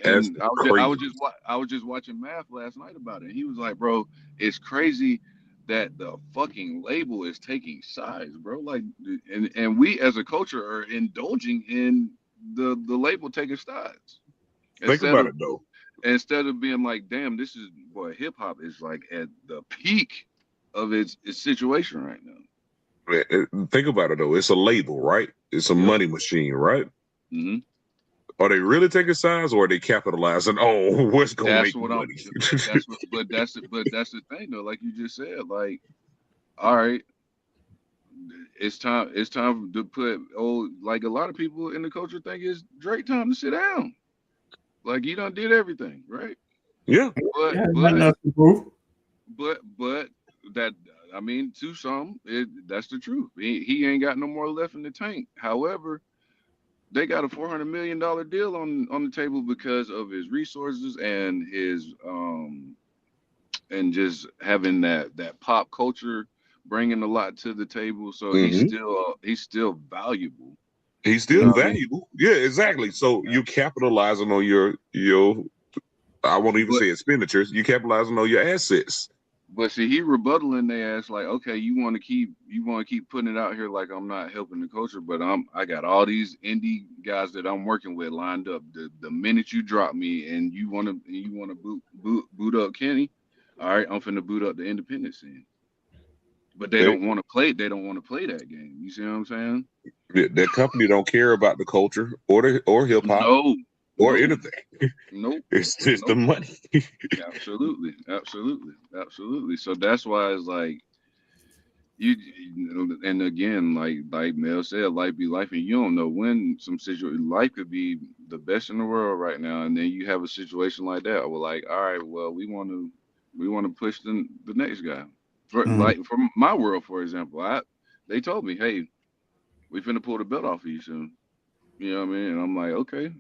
[SPEAKER 1] That's
[SPEAKER 3] And
[SPEAKER 1] crazy.
[SPEAKER 3] I was just watching Math last night about it. He was like, bro, it's crazy that the fucking label is taking sides, bro. Like, and we as a culture are indulging in the label taking sides
[SPEAKER 1] Think
[SPEAKER 3] instead
[SPEAKER 1] about
[SPEAKER 3] of
[SPEAKER 1] it though.
[SPEAKER 3] being like, damn, this is boy, hip hop is like at the peak of its situation right now.
[SPEAKER 1] Think about it though. It's a label, right? It's a
[SPEAKER 3] Yep.
[SPEAKER 1] money machine, right?
[SPEAKER 3] Hmm.
[SPEAKER 1] Are they really taking sides, or are they capitalizing? Oh, what's gonna
[SPEAKER 3] That's
[SPEAKER 1] make
[SPEAKER 3] what I'm.
[SPEAKER 1] money?
[SPEAKER 3] That's what. But that's the thing though. Like you just said, like, all right, it's time. It's time to put. Oh, like a lot of people in the culture think it's Drake time to sit down. Like he done did everything, right?
[SPEAKER 1] Yeah,
[SPEAKER 3] But
[SPEAKER 2] Yeah, nothing
[SPEAKER 3] but
[SPEAKER 2] else to prove.
[SPEAKER 3] but that I mean, to some, that's the truth. He ain't got no more left in the tank. However, they got a $400 million deal on the table because of his resources and his and just having that pop culture bringing a lot to the table. So
[SPEAKER 1] hmm
[SPEAKER 3] he's still valuable.
[SPEAKER 1] he's
[SPEAKER 3] You
[SPEAKER 1] still
[SPEAKER 3] know what I mean?
[SPEAKER 1] valuable. Yeah, exactly. So you capitalizing on your. I won't even
[SPEAKER 3] But
[SPEAKER 1] say expenditures. You capitalizing on your assets.
[SPEAKER 3] see, he rebuttaling their ass like, okay, you want to keep putting it out here like I'm not helping the culture, but I got all these indie guys that I'm working with lined up. The minute you drop me and you wanna boot up Kenny, all right, I'm finna boot up the independent scene. But they
[SPEAKER 1] They,
[SPEAKER 3] don't want to play. They don't want to play that game. You see what I'm saying?
[SPEAKER 1] that company don't care about the culture or hip hop
[SPEAKER 3] No,
[SPEAKER 1] or
[SPEAKER 3] no,
[SPEAKER 1] anything.
[SPEAKER 3] nope,
[SPEAKER 1] It's just the
[SPEAKER 3] nope.
[SPEAKER 1] money.
[SPEAKER 3] Absolutely, absolutely, absolutely. So that's why it's like and again, like Mel said, life be life, and you don't know when some situation life could be the best in the world right now, and then you have a situation like that. We're like, all right, well, we want to push the next guy. For
[SPEAKER 2] Mhm.
[SPEAKER 3] like for my world, for example, they told me, hey, we finna pull the belt off of you soon. You know what I mean? And I'm like, okay.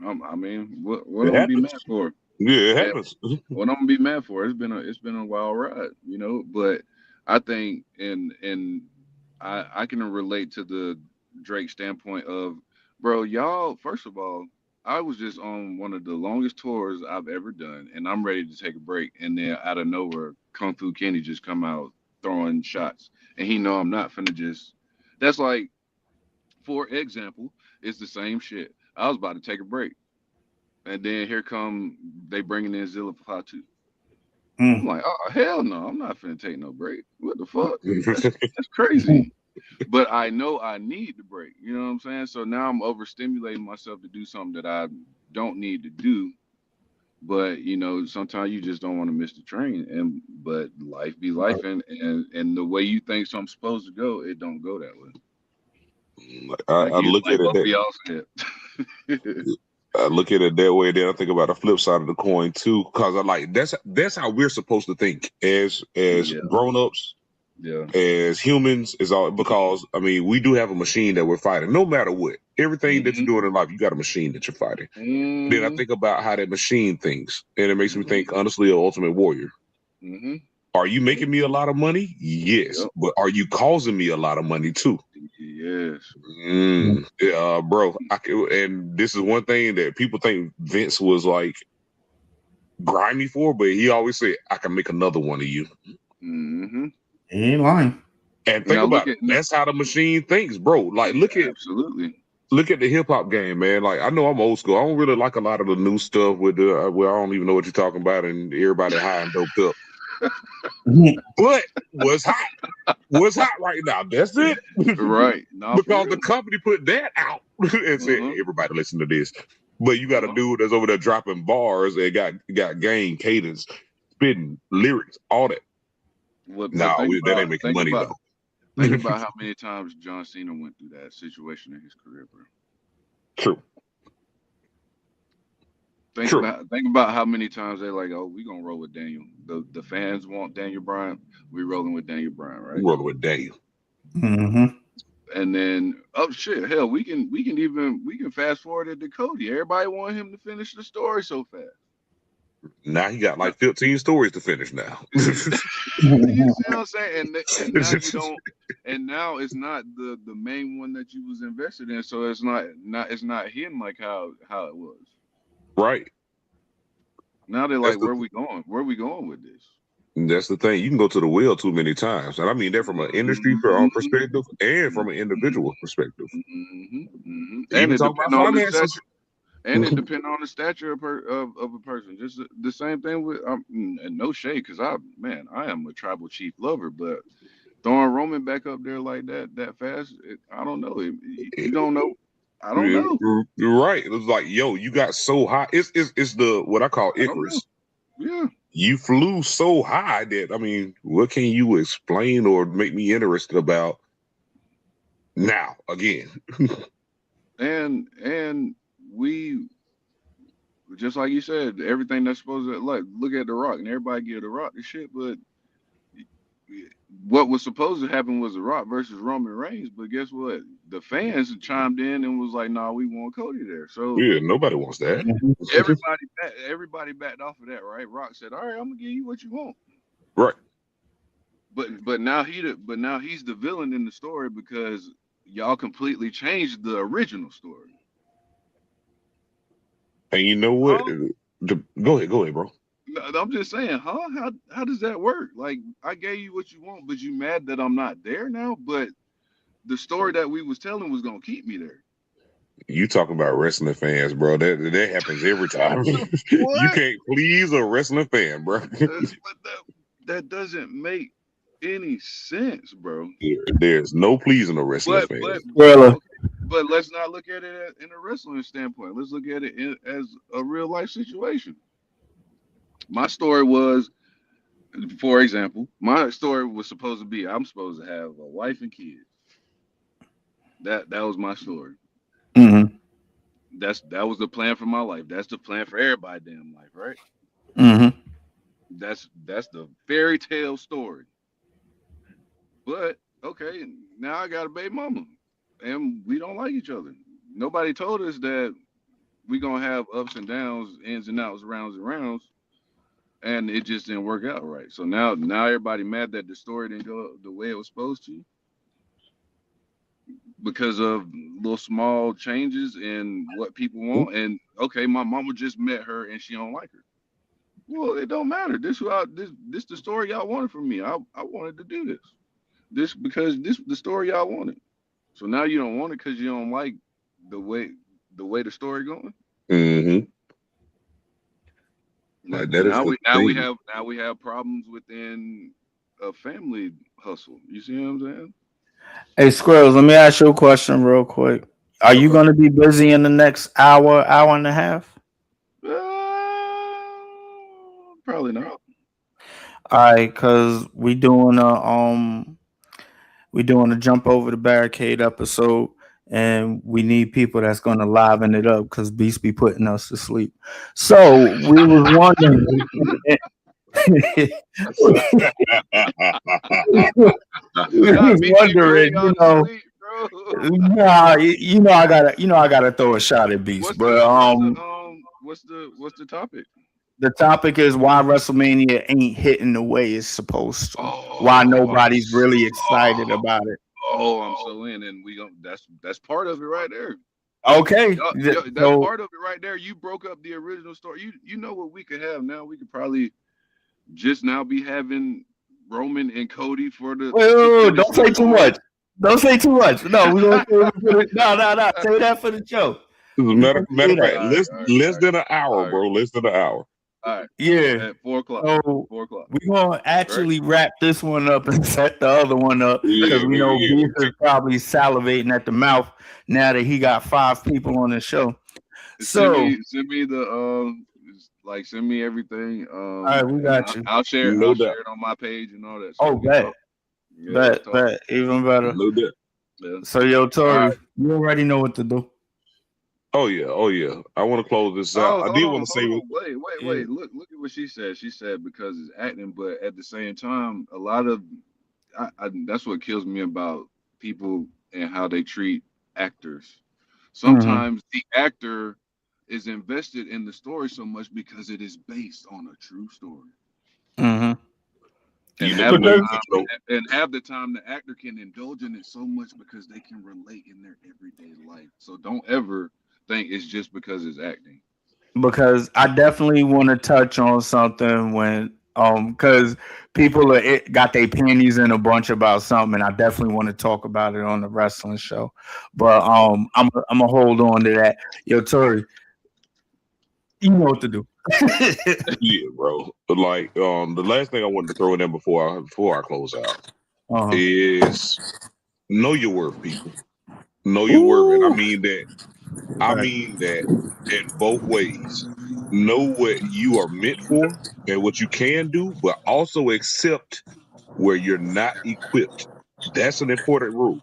[SPEAKER 3] I mean, what
[SPEAKER 1] It
[SPEAKER 3] I'm gonna be mad
[SPEAKER 1] happens.
[SPEAKER 3] for?
[SPEAKER 1] Yeah, it
[SPEAKER 3] Yeah,
[SPEAKER 1] happens.
[SPEAKER 3] what I'm gonna be mad for? It's been a wild ride, you know. But I think and I can relate to the Drake standpoint of Bro, y'all, first of all, I was just on one of the longest tours I've ever done, and I'm ready to take a break. And then out of nowhere, Kung Fu Kenny just come out throwing shots, and he know I'm not finna just. That's like, for example, it's the same shit. I was about to take a break, and then here come they bringing in Zilla Fatu. I'm
[SPEAKER 2] Mm.
[SPEAKER 3] like, oh hell no, I'm not finna take no break. What the fuck? That's crazy. But I know I need the break. You know what I'm saying? So now I'm overstimulating myself to do something that I don't need to do. But sometimes you just don't want to miss the train. And but life be life, and the way you think something's supposed to go, it don't go that way. Like
[SPEAKER 1] I
[SPEAKER 3] you,
[SPEAKER 1] look
[SPEAKER 3] like
[SPEAKER 1] at it
[SPEAKER 3] both of
[SPEAKER 1] that
[SPEAKER 3] y'all said.
[SPEAKER 1] I look at it that way. Then I think about the flip side of the coin too, because I like that's how we're supposed to think as
[SPEAKER 3] Yeah,
[SPEAKER 1] grown ups,
[SPEAKER 3] yeah.
[SPEAKER 1] as humans, is all because I mean we do have a machine that we're fighting. No matter what, everything that you're
[SPEAKER 3] Mhm.
[SPEAKER 1] doing in life, you got a machine that you're fighting. Then I
[SPEAKER 3] Mhm.
[SPEAKER 1] think about how that machine thinks, and it makes me
[SPEAKER 3] Mhm.
[SPEAKER 1] think honestly of Ultimate Warrior.
[SPEAKER 3] Mhm.
[SPEAKER 1] Are you
[SPEAKER 3] Mhm.
[SPEAKER 1] making me a lot of money? Yes,
[SPEAKER 3] Yep.
[SPEAKER 1] but are you causing me a lot of money too?
[SPEAKER 3] Yes.
[SPEAKER 1] Yeah, bro. And this is one thing that people think Vince was like grimy for, but he always said, "I can make another one of you."
[SPEAKER 3] Mhm.
[SPEAKER 2] He ain't lying.
[SPEAKER 1] And think
[SPEAKER 3] Now look
[SPEAKER 1] about it.
[SPEAKER 3] at
[SPEAKER 1] That's how the machine thinks, bro. Like,
[SPEAKER 3] yeah, absolutely.
[SPEAKER 1] look at the hip hop game, man. Like, I know I'm old school. I don't really like a lot of the new stuff with the well, I don't even know what you're talking about, and everybody high and doped up. But what's hot? What's hot right now? That's it.
[SPEAKER 3] Right. Nah, for
[SPEAKER 1] Because the
[SPEAKER 3] real.
[SPEAKER 1] company put that out and said,
[SPEAKER 3] Uh-huh.
[SPEAKER 1] everybody listen to this. But you got a
[SPEAKER 3] Uh-huh.
[SPEAKER 1] dude that's over there dropping bars and got game, cadence, spitting, lyrics, all that.
[SPEAKER 3] But
[SPEAKER 1] No, that ain't making money though.
[SPEAKER 3] think about how many times John Cena went through that situation in his career, bro.
[SPEAKER 1] True.
[SPEAKER 3] Think
[SPEAKER 1] True.
[SPEAKER 3] about think about how many times they're like, oh, we gonna roll with Daniel. The fans want Daniel Bryan. We rolling with Daniel Bryan, right?
[SPEAKER 1] Rolling with Daniel.
[SPEAKER 2] Mm-hmm.
[SPEAKER 3] And then oh shit, hell, we can fast forward it to Cody. Everybody want him to finish the story so fast.
[SPEAKER 1] Now he got like 15 stories to finish now.
[SPEAKER 3] You see what I'm saying? And now you don't. And now it's not the main one that you was invested in, so it's not hidden like how it was.
[SPEAKER 1] Right.
[SPEAKER 3] Now they're
[SPEAKER 1] That's
[SPEAKER 3] like,
[SPEAKER 1] the
[SPEAKER 3] where we going? Where we going with this?
[SPEAKER 1] that's the thing. You can go to the well too many times. And I mean that from an industry
[SPEAKER 3] Mhm.
[SPEAKER 1] perspective and from an
[SPEAKER 3] Mhm.
[SPEAKER 1] individual perspective.
[SPEAKER 3] And
[SPEAKER 1] Even
[SPEAKER 3] it
[SPEAKER 1] talking about
[SPEAKER 3] depends on the
[SPEAKER 1] finances.
[SPEAKER 3] stature. And it depends on the stature of a person. Just the same thing with and no shade, because I am a tribal chief lover, but throwing Roman back up there like that fast, I don't know. You don't know. I don't know.
[SPEAKER 1] You're right. It was like, yo, you got so high. It's the what I call
[SPEAKER 3] I don't know.
[SPEAKER 1] Icarus.
[SPEAKER 3] Yeah.
[SPEAKER 1] You flew so high that I mean, what can you explain or make me interested about now again?
[SPEAKER 3] And we just like you said, everything that's supposed to like look at the Rock and everybody give the Rock the shit, but what was supposed to happen was the Rock versus Roman Reigns. But guess what? The fans chimed in and was like, "Nah, we want Cody there." So
[SPEAKER 1] Yeah, nobody wants that.
[SPEAKER 3] everybody backed off of that, right? Rock said, "All right, I'm gonna give you what you want."
[SPEAKER 1] Right.
[SPEAKER 3] But now he's the villain in the story because y'all completely changed the original story.
[SPEAKER 1] And you know what?
[SPEAKER 3] Huh?
[SPEAKER 1] Go ahead, bro.
[SPEAKER 3] No, I'm just saying, huh? How does that work? Like I gave you what you want, but you mad that I'm not there now? But the story that we was telling was gonna keep me there.
[SPEAKER 1] You talking about wrestling fans, bro? That happens every time. You
[SPEAKER 3] What?
[SPEAKER 1] can't please a wrestling fan, bro.
[SPEAKER 3] But that doesn't make any sense, bro.
[SPEAKER 1] There's no pleasing a wrestling
[SPEAKER 3] But
[SPEAKER 1] fan.
[SPEAKER 3] but
[SPEAKER 2] Really?
[SPEAKER 3] okay, but let's not look at it in a wrestling standpoint. Let's look at it as a real life situation. My story was, for example, my story was supposed to be I'm supposed to have a wife and kids. That was my story.
[SPEAKER 2] Mm-hmm.
[SPEAKER 3] That was the plan for my life. That's the plan for everybody damn life, right?
[SPEAKER 2] Mm-hmm.
[SPEAKER 3] That's the fairy tale story. But okay, now I got a baby mama, and we don't like each other. Nobody told us that we gonna have ups and downs, ins and outs, rounds and rounds, and it just didn't work out right. So now everybody mad that the story didn't go the way it was supposed to. because of little small changes in what people want. And okay, my mama just met her and she don't like her. Well, it don't matter. This the story y'all wanted from me. I wanted to do this. This because this the story y'all wanted. So now you don't want it because you don't like the way the story going.
[SPEAKER 1] Mm-hmm. Like that is
[SPEAKER 3] Now
[SPEAKER 1] the
[SPEAKER 3] we
[SPEAKER 1] thing.
[SPEAKER 3] have problems within a family hustle. You see what I'm saying?
[SPEAKER 2] Hey, Squirrels, let me ask you a question real quick. Are you
[SPEAKER 3] Okay.
[SPEAKER 2] going to be busy in the next hour and a half?
[SPEAKER 3] Probably not.
[SPEAKER 2] All right, because we doing a jump over the barricade episode, and we need people that's going to liven it up because Beast be putting us to sleep. So we was wondering. We
[SPEAKER 3] Not
[SPEAKER 2] was
[SPEAKER 3] me bring
[SPEAKER 2] wondering,
[SPEAKER 3] y'all to sleep, bro.
[SPEAKER 2] nah, I gotta throw a shot at Beast,
[SPEAKER 3] What's
[SPEAKER 2] but
[SPEAKER 3] the what's the topic?
[SPEAKER 2] the topic is why WrestleMania ain't hitting the way it's supposed to. Why
[SPEAKER 3] Oh,
[SPEAKER 2] nobody's really excited about it.
[SPEAKER 3] I'm so in, and we going that's part of it right there.
[SPEAKER 2] Okay,
[SPEAKER 3] That's
[SPEAKER 2] so
[SPEAKER 3] part of it right there. You broke up the original story. You know what we could have now? We could probably just now be having Roman and Cody to
[SPEAKER 2] wait,
[SPEAKER 3] finish
[SPEAKER 2] don't
[SPEAKER 3] the
[SPEAKER 2] say too
[SPEAKER 3] story.
[SPEAKER 2] much. Don't say too much. No, we're gonna save it for the no. Say that for the show.
[SPEAKER 1] As a
[SPEAKER 2] We're gonna
[SPEAKER 1] matter
[SPEAKER 2] say
[SPEAKER 1] of
[SPEAKER 2] that.
[SPEAKER 1] fact,
[SPEAKER 3] All right,
[SPEAKER 1] less than an
[SPEAKER 3] all
[SPEAKER 1] hour,
[SPEAKER 3] right,
[SPEAKER 1] bro. Less than an hour.
[SPEAKER 3] all right.
[SPEAKER 2] Yeah.
[SPEAKER 3] At 4 o'clock.
[SPEAKER 2] So
[SPEAKER 3] 4 o'clock.
[SPEAKER 2] we're gonna
[SPEAKER 3] Right?
[SPEAKER 2] actually wrap this one up and set the other one up because
[SPEAKER 1] Yeah,
[SPEAKER 2] we know
[SPEAKER 1] nigga,
[SPEAKER 2] Beef is probably salivating at the mouth now that he got 5 people on the show. So,
[SPEAKER 3] Send me the send me everything.
[SPEAKER 2] all right, we
[SPEAKER 3] And
[SPEAKER 2] got you.
[SPEAKER 1] no
[SPEAKER 3] I'll
[SPEAKER 1] doubt.
[SPEAKER 3] share it on my page and all that, so
[SPEAKER 2] Oh,
[SPEAKER 3] we can talk. Yeah, let's talk.
[SPEAKER 2] bet, even better.
[SPEAKER 1] No doubt.
[SPEAKER 3] Yeah.
[SPEAKER 2] So, yo,
[SPEAKER 3] All
[SPEAKER 2] Tori,
[SPEAKER 3] right.
[SPEAKER 2] you already know what to do.
[SPEAKER 1] Oh yeah. I want to close this out.
[SPEAKER 3] Oh,
[SPEAKER 1] I
[SPEAKER 3] hold
[SPEAKER 1] did
[SPEAKER 3] on,
[SPEAKER 1] want to say,
[SPEAKER 2] Yeah.
[SPEAKER 3] Look at what she said. She said because it's acting, but at the same time, a lot of that's what kills me about people and how they treat actors.
[SPEAKER 2] Mm-hmm.
[SPEAKER 3] Sometimes the actor is invested in the story so much because it is based on a true story.
[SPEAKER 2] Mm-hmm.
[SPEAKER 3] And
[SPEAKER 1] you know, you
[SPEAKER 2] Because
[SPEAKER 1] touched on.
[SPEAKER 3] half the time the actor can indulge in it so much because they can relate in their everyday life. So don't ever think it's just because it's acting.
[SPEAKER 2] I definitely want to touch on something when because people got their panties in a bunch about something, and I definitely want to talk about it on the wrestling show. But I'm gonna hold on to that. Yo, Tori, you know what to do.
[SPEAKER 1] Yeah, bro. But like, the last thing I wanted to throw in there before I close out
[SPEAKER 2] Uh-huh.
[SPEAKER 1] is know your worth, people. Know your worth, and I
[SPEAKER 2] Ooh.
[SPEAKER 1] mean that. I
[SPEAKER 2] Right.
[SPEAKER 1] mean that in both ways. Know what you are meant for and what you can do, but also accept where you're not equipped. That's an important rule.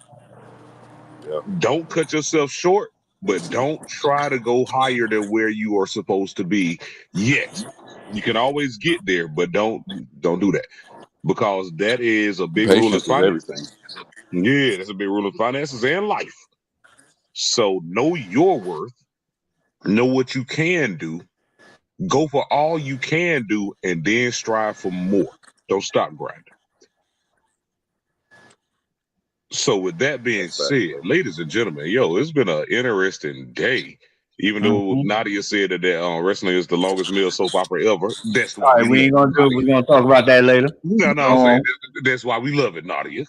[SPEAKER 4] Yeah.
[SPEAKER 1] Don't cut yourself short, but don't try to go higher than where you are supposed to be yet. You can always get there, but don't do that because that is a big rule in
[SPEAKER 4] Patience is
[SPEAKER 1] finances.
[SPEAKER 4] everything.
[SPEAKER 1] Yeah, that's a big rule in finances and life. So know your worth, know what you can do, go for all you can do, and then strive for more. Don't stop grinding. So, with that being
[SPEAKER 4] That's facts,
[SPEAKER 1] said,
[SPEAKER 4] bro.
[SPEAKER 1] ladies and gentlemen, it's been an interesting day. Even though
[SPEAKER 2] Mhm.
[SPEAKER 1] Nadia said that wrestling is the longest male soap opera ever, that's
[SPEAKER 2] All
[SPEAKER 1] why
[SPEAKER 2] right,
[SPEAKER 1] we
[SPEAKER 2] we
[SPEAKER 1] love
[SPEAKER 2] ain't
[SPEAKER 1] it,
[SPEAKER 2] gonna do.
[SPEAKER 1] Nadia.
[SPEAKER 2] We're gonna talk about that later.
[SPEAKER 1] No, I'm saying that's why we love it, Nadia.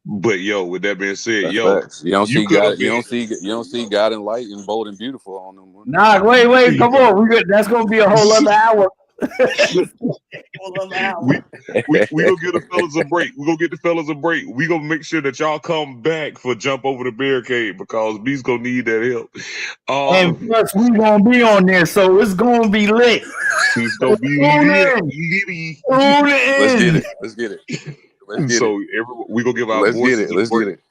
[SPEAKER 1] But with that being said,
[SPEAKER 4] That's facts. You don't
[SPEAKER 1] you
[SPEAKER 4] see
[SPEAKER 1] could have
[SPEAKER 4] God. You
[SPEAKER 1] been.
[SPEAKER 4] don't see God in light and bold and beautiful on them.
[SPEAKER 2] Nah, wait,
[SPEAKER 1] You
[SPEAKER 2] come on. That's gonna be a whole other hour.
[SPEAKER 1] we we gonna get the fellas a break. We gonna get the fellas a break. We gonna make sure that y'all come back for jump over the barricade because B's gonna need that help.
[SPEAKER 2] And plus, we gonna be on there, so it's gonna be lit.
[SPEAKER 1] It's gonna be
[SPEAKER 2] Tune
[SPEAKER 1] lit,
[SPEAKER 2] in.
[SPEAKER 1] litty.
[SPEAKER 2] Tune
[SPEAKER 4] Let's get
[SPEAKER 2] in.
[SPEAKER 4] it. Let's get it. Let's get
[SPEAKER 1] So
[SPEAKER 4] it.
[SPEAKER 1] we gonna give our
[SPEAKER 4] Let's get
[SPEAKER 1] voices
[SPEAKER 4] it.
[SPEAKER 1] a
[SPEAKER 4] Let's
[SPEAKER 1] break.
[SPEAKER 4] get it.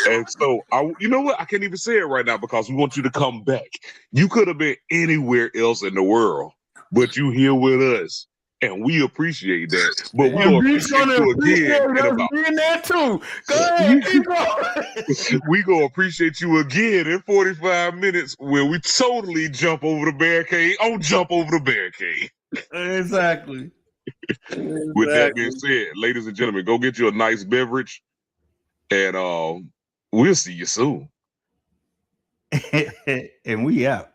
[SPEAKER 1] And so you know what? I can't even say it right now because we want you to come back. You could have been anywhere else in the world, but you here with us. And we appreciate that. But we're
[SPEAKER 2] And
[SPEAKER 1] gonna
[SPEAKER 2] Beef's
[SPEAKER 1] appreciate
[SPEAKER 2] gonna
[SPEAKER 1] you
[SPEAKER 2] appreciate
[SPEAKER 1] again in
[SPEAKER 2] us
[SPEAKER 1] about
[SPEAKER 2] being there too. Go ahead, keep going.
[SPEAKER 1] we gonna appreciate you again in 45 minutes when we totally jump over the barricade. Oh, jump over the barricade.
[SPEAKER 2] Exactly.
[SPEAKER 1] With that being said, ladies and gentlemen, go get you a nice beverage. And we'll see you soon.
[SPEAKER 2] And we out.